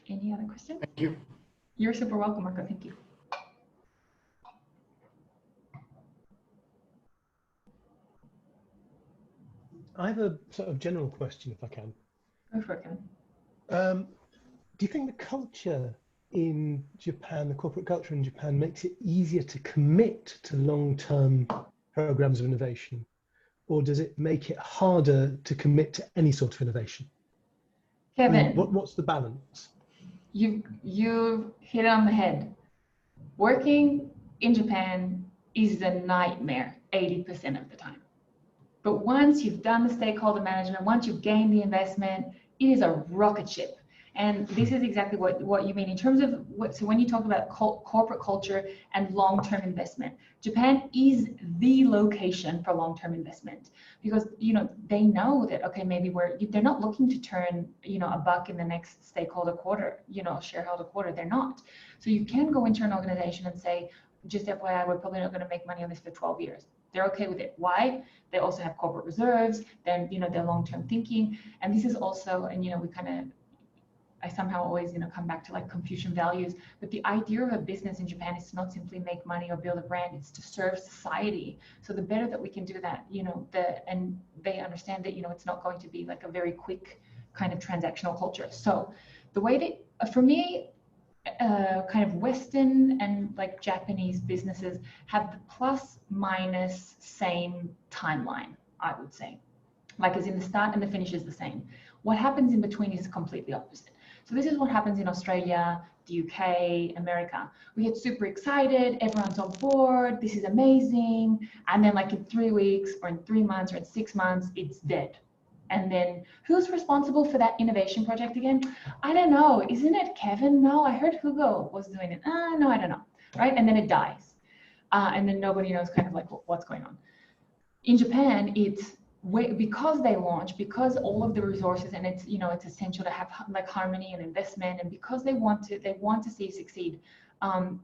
Any other questions? Thank you. You're super welcome, Marco. Thank you. I have a sort of general question, if I can. Go for it, Ken. Do you think the culture in Japan, the corporate culture in Japan, makes it easier to commit to long-term programs of innovation? Or does it make it harder to commit to any sort of innovation? Kevin, I mean, what's the balance? You hit it on the head. Working in Japan is a nightmare 80% of the time. But once you've done the stakeholder management, once you've gained the investment, it is a rocket ship. And this is exactly what you mean in terms of so when you talk about corporate culture and long-term investment, Japan is the location for long-term investment, because they know that, okay, maybe they're not looking to turn a buck in the next stakeholder quarter, shareholder quarter. They're not. So you can go into an organization and say, just FYI, we're probably not going to make money on this for 12 years. They're okay with it. Why? They also have corporate reserves. Then they're long-term thinking, and this is also, and we kind of, I somehow always come back to like Confucian values. But the idea of a business in Japan is to not simply make money or build a brand; it's to serve society. So the better that we can do that, and they understand that it's not going to be like a very quick kind of transactional culture. So the way that for me, kind of Western and like Japanese businesses have the plus minus same timeline, I would say. Like as in the start and the finish is the same. What happens in between is completely opposite. So this is what happens in Australia, the UK, America. We get super excited, everyone's on board, this is amazing. And then like in 3 weeks or in 3 months or in 6 months, it's dead. And then who's responsible for that innovation project again? I don't know. Isn't it Kevin? No, I heard Hugo was doing it. No, I don't know. Right? And then it dies. And then nobody knows kind of like what's going on. In Japan, it's because they launch, because all of the resources, and it's it's essential to have like harmony and investment, and because they want to see you succeed,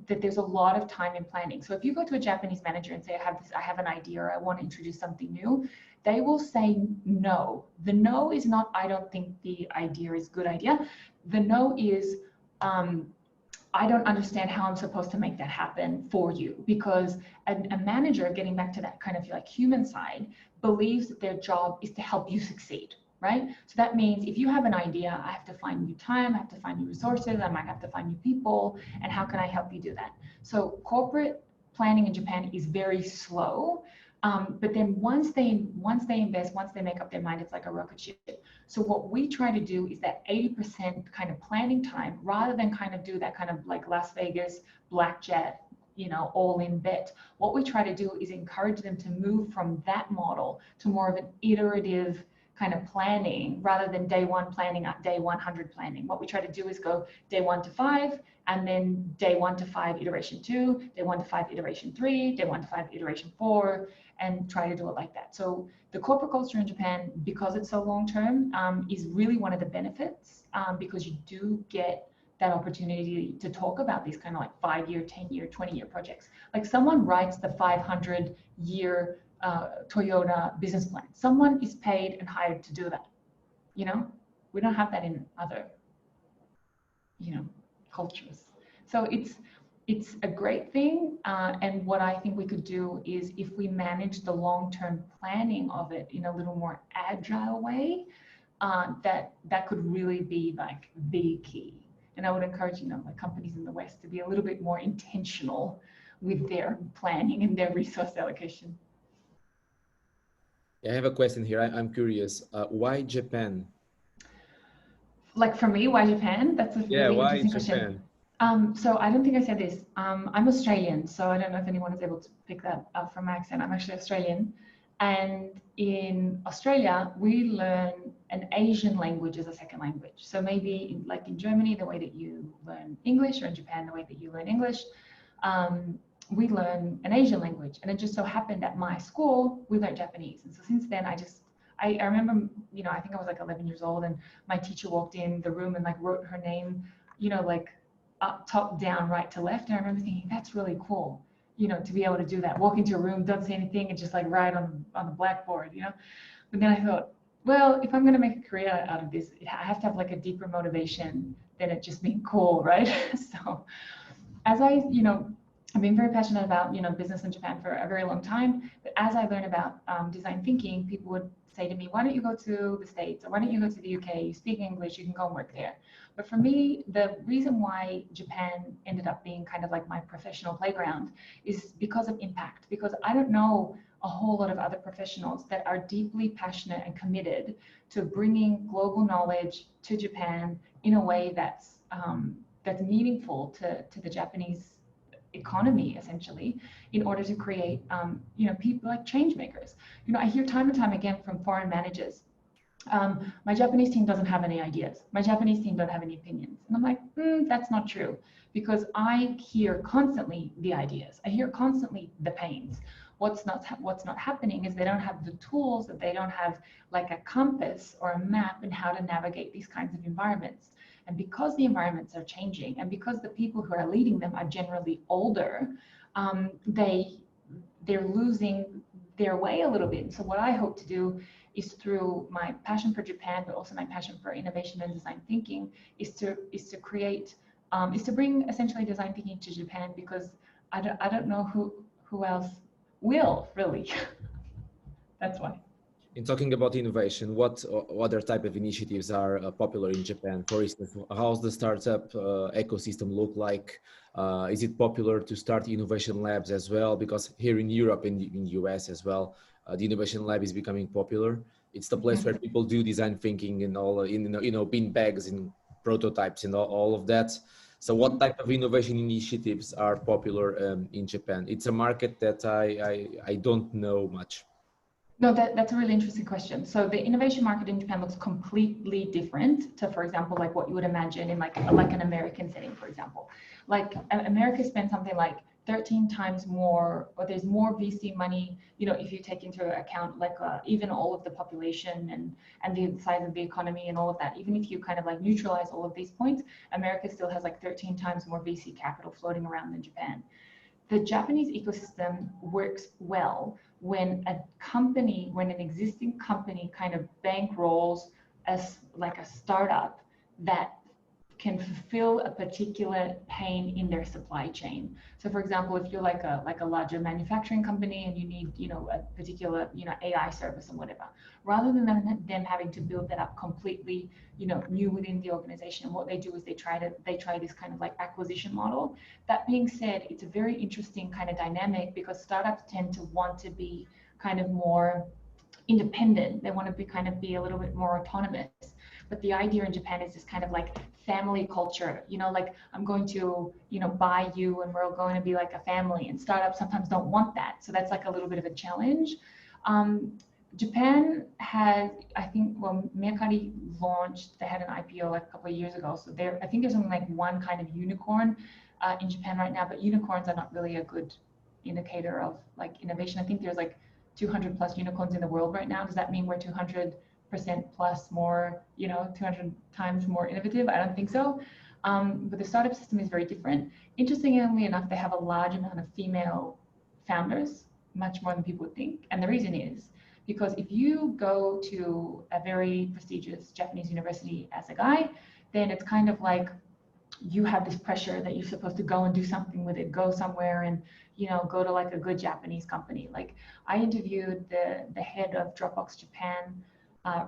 that there's a lot of time in planning. So if you go to a Japanese manager and say, I have an idea, or I want to introduce something new, they will say no. The no is not, I don't think the idea is a good idea. The no is, I don't understand how I'm supposed to make that happen for you, because a manager, getting back to that kind of like human side, believes that their job is to help you succeed, right? So that means if you have an idea, I have to find new time, I have to find new resources, I might have to find new people, and how can I help you do that? So corporate planning in Japan is very slow, But then once they invest, once they make up their mind, it's like a rocket ship. So what we try to do is that 80% kind of planning time, rather than kind of do that kind of like Las Vegas blackjack, all in bet. What we try to do is encourage them to move from that model to more of an iterative kind of planning, rather than day one planning at day 100 planning. What we try to do is go day 1 to 5, and then day 1 to 5 iteration 2, day 1 to 5 iteration 3, day 1 to 5 iteration 4, and try to do it like that. So the corporate culture in Japan, because it's so long term, is really one of the benefits, because you do get that opportunity to talk about these kind of like 5-year, 10-year, 20-year projects. Like someone writes the 500-year Toyota business plan. Someone is paid and hired to do that. We don't have that in other, cultures. So it's a great thing. And what I think we could do is, if we manage the long-term planning of it in a little more agile way, that could really be like the key. And I would encourage, like companies in the West to be a little bit more intentional with their planning and their resource allocation. I have a question here. I'm curious. Why Japan? Like for me, why Japan? That's a really interesting question. So I don't think I said this. I'm Australian, so I don't know if anyone is able to pick that up from my accent. I'm actually Australian. And in Australia, we learn an Asian language as a second language. So maybe like in Germany, the way that you learn English, or in Japan, the way that you learn English, we learn an Asian language. And it just so happened at my school, we learned Japanese. And so since then, I remember, I think I was like 11 years old, and my teacher walked in the room and like wrote her name, like up, top, down, right to left. And I remember thinking, that's really cool, to be able to do that. Walk into a room, don't say anything, and just like write on the blackboard, But then I thought, well, if I'm going to make a career out of this, I have to have like a deeper motivation than it just being cool, right? So as I've been very passionate about, business in Japan for a very long time. But as I learned about design thinking, people would say to me, why don't you go to the States, or why don't you go to the UK? You speak English, you can go and work there. But for me, the reason why Japan ended up being kind of like my professional playground is because of impact. Because I don't know a whole lot of other professionals that are deeply passionate and committed to bringing global knowledge to Japan in a way that's meaningful to the Japanese economy, essentially, in order to create, people like change makers. I hear time and time again from foreign managers, my Japanese team doesn't have any ideas. My Japanese team don't have any opinions. And I'm like, that's not true, because I hear constantly the ideas. I hear constantly the pains. What's not happening is they don't have the tools, that they don't have like a compass or a map in how to navigate these kinds of environments. And because the environments are changing, and because the people who are leading them are generally older, they're losing their way a little bit. And so what I hope to do is, through my passion for Japan, but also my passion for innovation and design thinking, is to bring essentially design thinking to Japan, because I don't know who else will, really. That's why. In talking about innovation, what other type of initiatives are popular in Japan? For instance, how's the startup ecosystem look like? Is it popular to start innovation labs as well? Because here in Europe, in the US as well, the innovation lab is becoming popular. It's the place where people do design thinking and all, bin bags and prototypes and all of that. So what type of innovation initiatives are popular in Japan? It's a market that I don't know much. No, that's a really interesting question. So the innovation market in Japan looks completely different to, for example, like what you would imagine in like an American setting, for example. Like America spends something like 13 times more, or there's more VC money, if you take into account like even all of the population and the size of the economy and all of that. Even if you kind of like neutralize all of these points, America still has like 13 times more VC capital floating around than Japan. The Japanese ecosystem works well when an existing company kind of bankrolls as like a startup that can fulfill a particular pain in their supply chain. So for example, if you're like a larger manufacturing company and you need, a particular, AI service or whatever, rather than them having to build that up completely, new within the organization, what they do is they try this kind of like acquisition model. That being said, it's a very interesting kind of dynamic, because startups tend to want to be kind of more independent. They want to be a little bit more autonomous. But the idea in Japan is this kind of like family culture, you know, like I'm going to, you know, buy you and we're going to be like a family, and startups sometimes don't want that. So that's like a little bit of a challenge. Japan has, I think, well, Mercari launched, they had an IPO like a couple of years ago. So there, I think there's only like one kind of unicorn in Japan right now, but unicorns are not really a good indicator of like innovation. I think there's like 200 plus unicorns in the world right now. Does that mean we're 200% plus more, you know, 200 times more innovative? I don't think so. But the startup system is very different. Interestingly enough, they have a large amount of female founders, much more than people would think. And the reason is because if you go to a very prestigious Japanese university as a guy, then it's kind of like you have this pressure that you're supposed to go and do something with it, go somewhere and, you know, go to like a good Japanese company. Like I interviewed the head of Dropbox Japan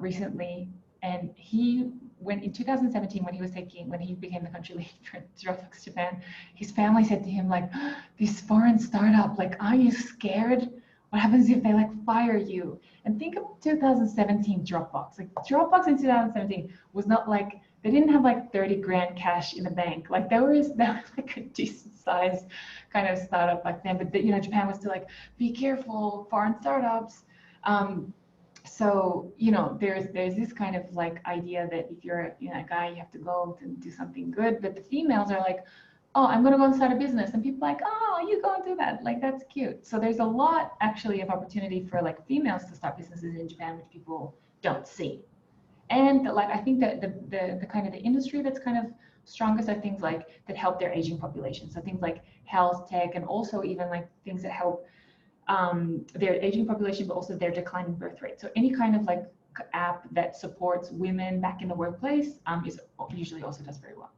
recently, and he went in 2017 when he became the country lead for Dropbox Japan, his family said to him like, this foreign startup, like, aren't you scared? What happens if they like fire you? And think of 2017 Dropbox. Like Dropbox in 2017 was not like, they didn't have like 30 grand cash in the bank. Like that was like a decent sized kind of startup back then. But you know, Japan was still like, be careful, foreign startups. So you know, there's this kind of like idea that if you're, you know, a guy, you have to go and do something good. But the females are like, oh, I'm going to go and start a business. And people are like, oh, you go and do that. Like, that's cute. So there's a lot actually of opportunity for like females to start businesses in Japan, which people don't see. And like, I think that the kind of the industry that's kind of strongest are things like that help their aging population. So things like health tech, and also even like things that help their aging population, but also their declining birth rate. So any kind of like app that supports women back in the workplace is usually also does very well.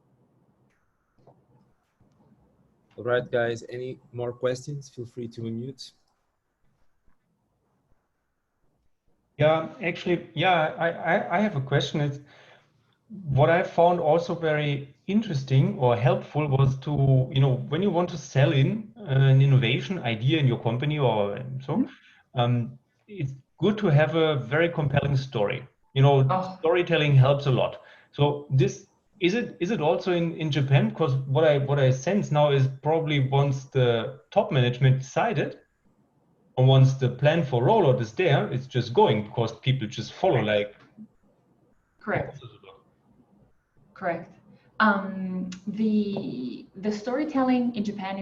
All right, guys, any more questions? Feel free to unmute. Yeah, actually, yeah, I have a question. It's what I found also very interesting or helpful was to, you know, when you want to sell in an innovation idea in your company or so, it's good to have a very compelling story. You know, storytelling helps a lot. So this, is it also in Japan? Because what I sense now is probably once the top management decided, or once the plan for rollout is there, it's just going because people just follow. Like. Correct. Correct. The storytelling in Japan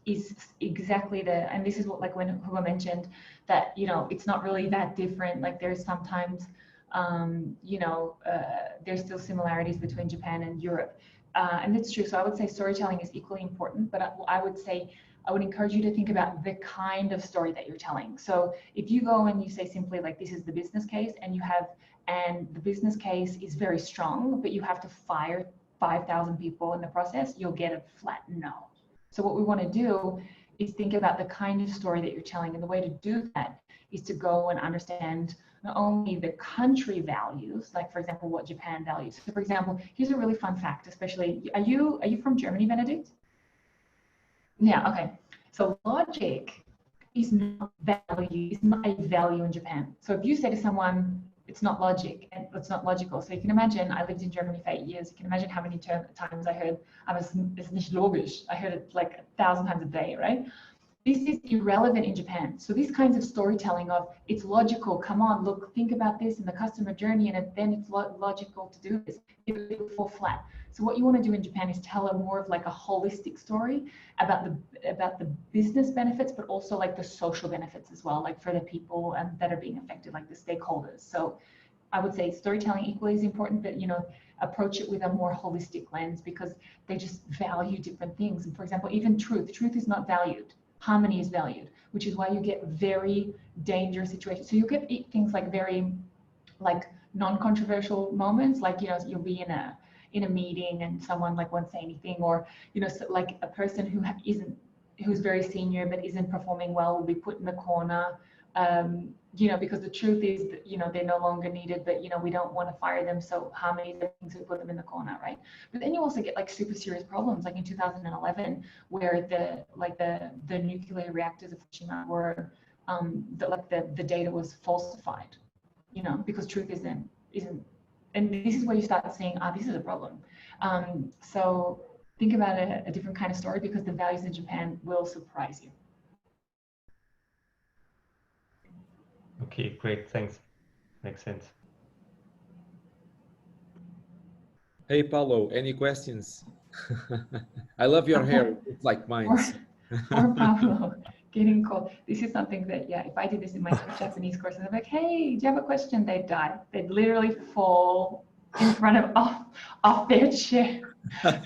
is exactly and this is what, like when Hugo mentioned that, you know, it's not really that different. Like there's sometimes, you know, there's still similarities between Japan and Europe. And it's true. So I would say storytelling is equally important, but I would say, I would encourage you to think about the kind of story that you're telling. So if you go and you say simply like, this is the business case, and the business case is very strong, but you have to fire 5,000 people in the process, you'll get a flat no. So what we want to do is think about the kind of story that you're telling. And the way to do that is to go and understand not only the country values, like for example, what Japan values. So for example, here's a really fun fact, especially, are you from Germany, Benedict? Yeah, okay. So logic is not value, is not a value in Japan. So if you say to someone, it's not logic and it's not logical. So you can imagine, I lived in Germany for 8 years. You can imagine how many times I heard, it's nicht logisch. I heard it like 1,000 times a day, right? This is irrelevant in Japan. So these kinds of storytelling of it's logical, come on, look, think about this in the customer journey, and then it's logical to do this. It will fall flat. So what you want to do in Japan is tell a more of like a holistic story about the business benefits, but also like the social benefits as well, like for the people that are being affected, like the stakeholders. So I would say storytelling equally is important, but you know, approach it with a more holistic lens because they just value different things. And for example, even truth is not valued. Harmony is valued, which is why you get very dangerous situations. So you get things like very like non-controversial moments, like, you know, you'll be in a meeting and someone like won't say anything, or, you know, so like a person who's very senior but isn't performing well will be put in the corner, you know, because the truth is that, you know, they're no longer needed, but, you know, we don't want to fire them. So harmony is the things that put them in the corner, right? But then you also get like super serious problems, like in 2011, where the nuclear reactors of Fukushima were the data was falsified, you know, because truth isn't, and this is where you start saying, this is a problem. So think about a different kind of story, because the values in Japan will surprise you. Okay, great, thanks. Makes sense. Hey, Paulo, any questions? I love your hair. It's like mine. Or Pablo, getting cold. This is something that, yeah, if I did this in my Japanese course, and I'm like, hey, do you have a question? They'd die. They'd literally fall in front of off their chair,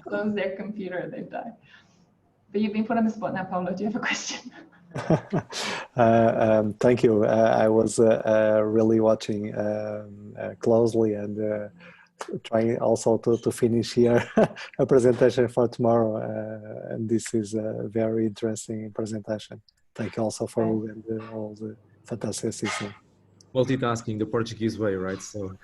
close their computer, they'd die. But you've been put on the spot now, Pablo. Do you have a question? Thank you. I was really watching closely and trying also to finish here a presentation for tomorrow. And this is a very interesting presentation. Thank you also for all the fantastic system. Multitasking the Portuguese way, right? So,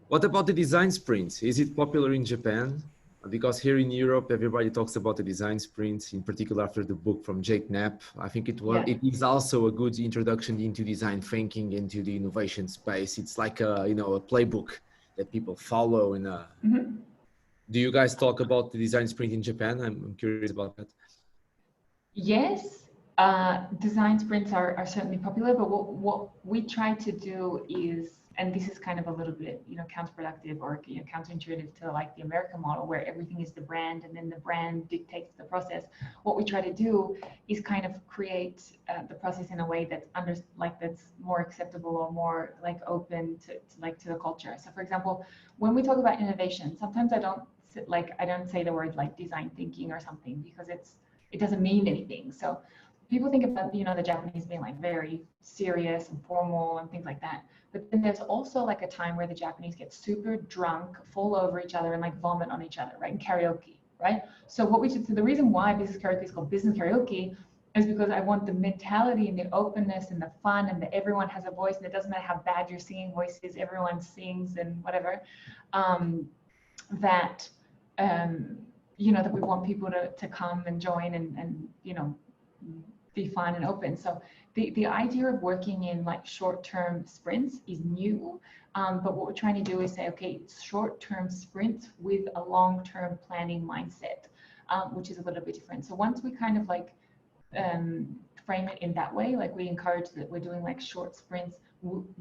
what about the design sprints? Is it popular in Japan? Because here in Europe, everybody talks about the design sprints, in particular after the book from Jake Knapp. I think it is also a good introduction into design thinking, into the innovation space. It's like a, you know, a playbook that people follow. And do you guys talk about the design sprint in Japan? I'm curious about that. Yes, design sprints are certainly popular, but what we try to do is, and this is kind of a little bit, you know, counterproductive or, you know, counterintuitive to like the American model where everything is the brand and then the brand dictates the process. What we try to do is kind of create the process in a way that's that's more acceptable or more like open to the culture. So for example, when we talk about innovation, sometimes I don't say the word like design thinking or something, because it doesn't mean anything. So people think about, you know, the Japanese being like very serious and formal and things like that. But then there's also like a time where the Japanese get super drunk, fall over each other and like vomit on each other, right? In karaoke, right? So the reason why business karaoke is called business karaoke is because I want the mentality and the openness and the fun and that everyone has a voice and it doesn't matter how bad your singing voice is, everyone sings and whatever, you know, that we want people to come and join and you know, be fun and open. So the idea of working in like short-term sprints is new, but what we're trying to do is say, okay, short-term sprints with a long-term planning mindset, which is a little bit different. So once we kind of like frame it in that way, like we encourage that we're doing like short sprints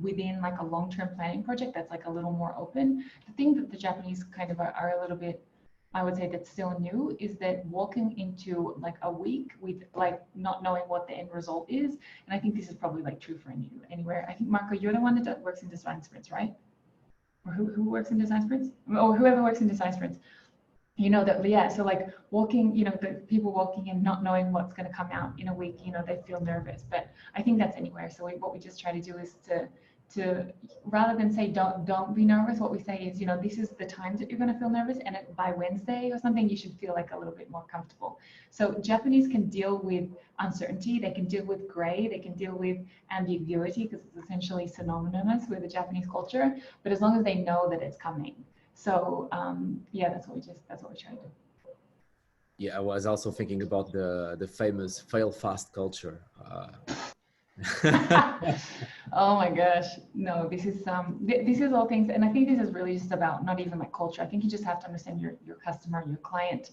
within like a long-term planning project that's like a little more open. The thing that the Japanese kind of are a little bit, I would say that's still new, is that walking into like a week with like not knowing what the end result is. And I think this is probably like true for anywhere. I think Marco, you're the one that works in design sprints, right? Or who works in design sprints? Or whoever works in design sprints. You know that, yeah, so like walking, you know, the people walking in not knowing what's going to come out in a week, you know, they feel nervous, but I think that's anywhere. So what we just try to do is to rather than say don't be nervous, what we say is, you know, this is the times that you're going to feel nervous, and by Wednesday or something you should feel like a little bit more comfortable. So Japanese can deal with uncertainty, they can deal with gray, they can deal with ambiguity because it's essentially synonymous with the Japanese culture, but as long as they know that it's coming. So yeah, that's what we try to do. Yeah, I was also thinking about the famous fail fast culture. Oh my gosh, no, this is all things, and I think this is really just about not even like culture. I think you just have to understand your customer, your client.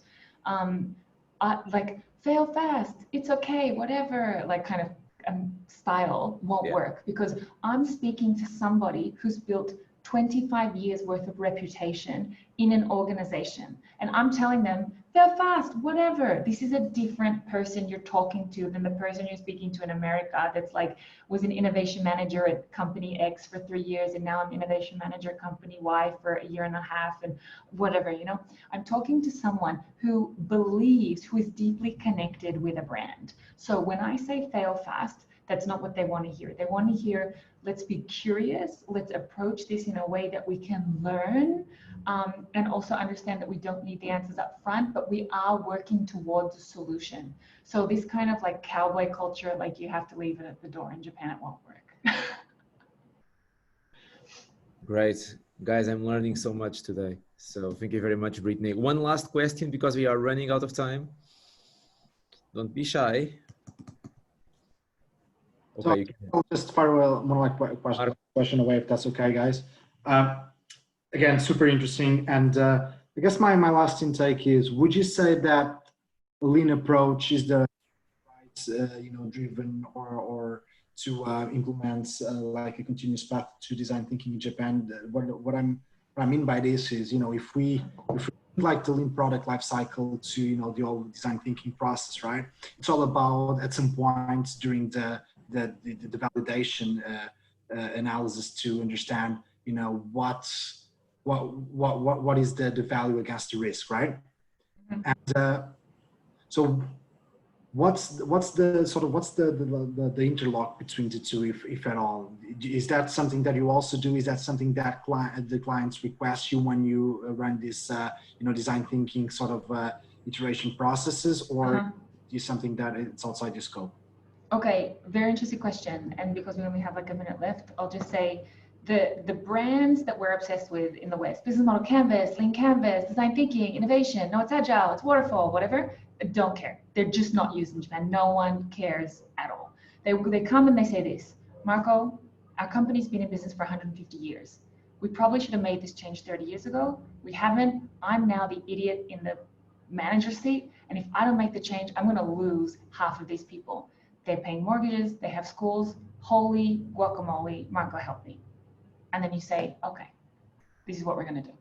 Like fail fast, it's okay, whatever, like kind of style won't work, because I'm speaking to somebody who's built 25 years worth of reputation in an organization, and I'm telling them fail fast, whatever. This is a different person you're talking to than the person you're speaking to in America that's like was an innovation manager at company X for 3 years and now I'm innovation manager at company Y for a year and a half and whatever, you know. I'm talking to someone who believes, who is deeply connected with a brand. So when I say fail fast, that's not what they want to hear. They want to hear, let's be curious, let's approach this in a way that we can learn, and also understand that we don't need the answers up front, but we are working towards a solution. So this kind of like cowboy culture, like you have to leave it at the door in Japan, it won't work. Great. Guys, I'm learning so much today. So thank you very much, Brittany. One last question because we are running out of time. Don't be shy. So Okay. I'll just fire one like question away if that's okay, guys. Again, super interesting. And I guess my last intake is: would you say that the lean approach is the right, driven or to implement like a continuous path to design thinking in Japan? What I mean by this is, if we like the lean product life cycle to the whole design thinking process, right? It's all about at some point during the validation analysis to understand what is the value against the risk, right? And so what's the interlock between the two, if at all? Is that something that you also do? Is that something that the clients request you when you run this design thinking sort of iteration processes, or is something that it's outside your scope? Okay, very interesting question. And because we only have like a minute left, I'll just say the brands that we're obsessed with in the West, business model canvas, lean canvas, design thinking, innovation, no, it's agile, it's waterfall, whatever, don't care. They're just not used in Japan. No one cares at all. They come and they say this: Marco, our company's been in business for 150 years. We probably should have made this change 30 years ago. We haven't. I'm now the idiot in the manager's seat. And if I don't make the change, I'm going to lose half of these people. They're paying mortgages, they have schools. Holy guacamole, Marco, help me. And then you say, okay, this is what we're going to do.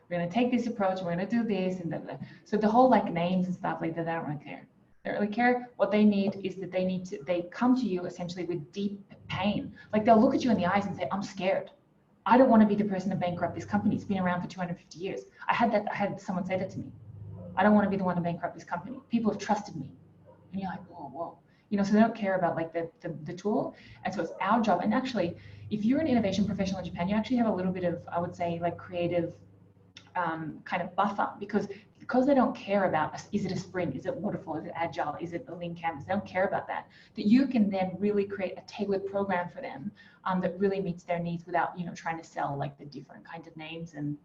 We're going to take this approach, we're going to do this, and blah, blah. So the whole like names and stuff like that, they don't really care. They don't really care. What they need is that they come to you essentially with deep pain. Like they'll look at you in the eyes and say, I'm scared. I don't want to be the person to bankrupt this company. It's been around for 250 years. I had someone say that to me. I don't want to be the one to bankrupt this company. People have trusted me. And you're like, whoa. So they don't care about like the tool. And so it's our job. And actually, if you're an innovation professional in Japan, you actually have a little bit of, I would say, like creative kind of buffer, because they don't care about, is it a sprint, is it waterfall, is it agile, is it a lean canvas? They don't care about that. That you can then really create a tailored program for them that really meets their needs without trying to sell like the different kinds of names. And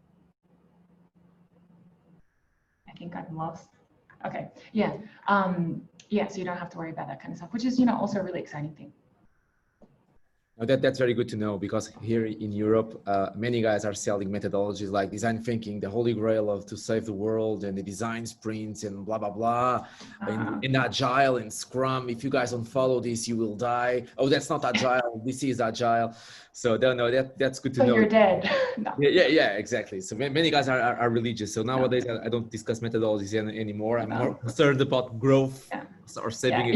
I think I'm lost. Okay, yeah. So you don't have to worry about that kind of stuff, which is also a really exciting thing. That's very good to know, because here in Europe, many guys are selling methodologies like design thinking, the holy grail of to save the world, and the design sprints and blah, blah, blah, and agile and scrum. If you guys don't follow this, you will die. Oh, that's not agile. This is agile. So no, that's good to know. You're dead. No. Yeah, exactly. So many guys are religious. So nowadays I don't discuss methodologies anymore. I'm more concerned about growth or saving. Yeah.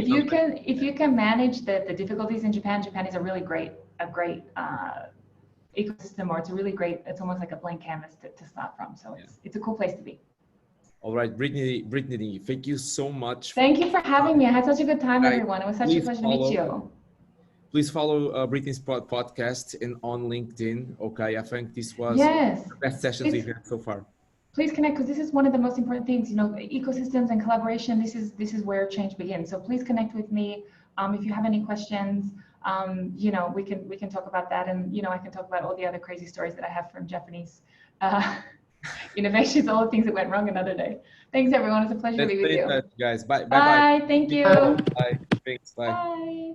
If you can manage the difficulties in Japan is a really great ecosystem, or it's almost like a blank canvas to start from. So it's a cool place to be. All right, Brittany, thank you so much. Thank you for having me. I had such a good time, everyone. It was such a pleasure to meet you. Please follow Brittany's podcast and on LinkedIn. Okay, I think this was the best sessions we've had so far. Please connect, because this is one of the most important things. Ecosystems and collaboration. This is where change begins. So please connect with me. If you have any questions, we can talk about that, and I can talk about all the other crazy stories that I have from Japanese innovations, all the things that went wrong another day. Thanks, everyone. It's a pleasure to be with you. Guys, bye. Bye. Thank you. Bye. Thanks. Bye. Bye.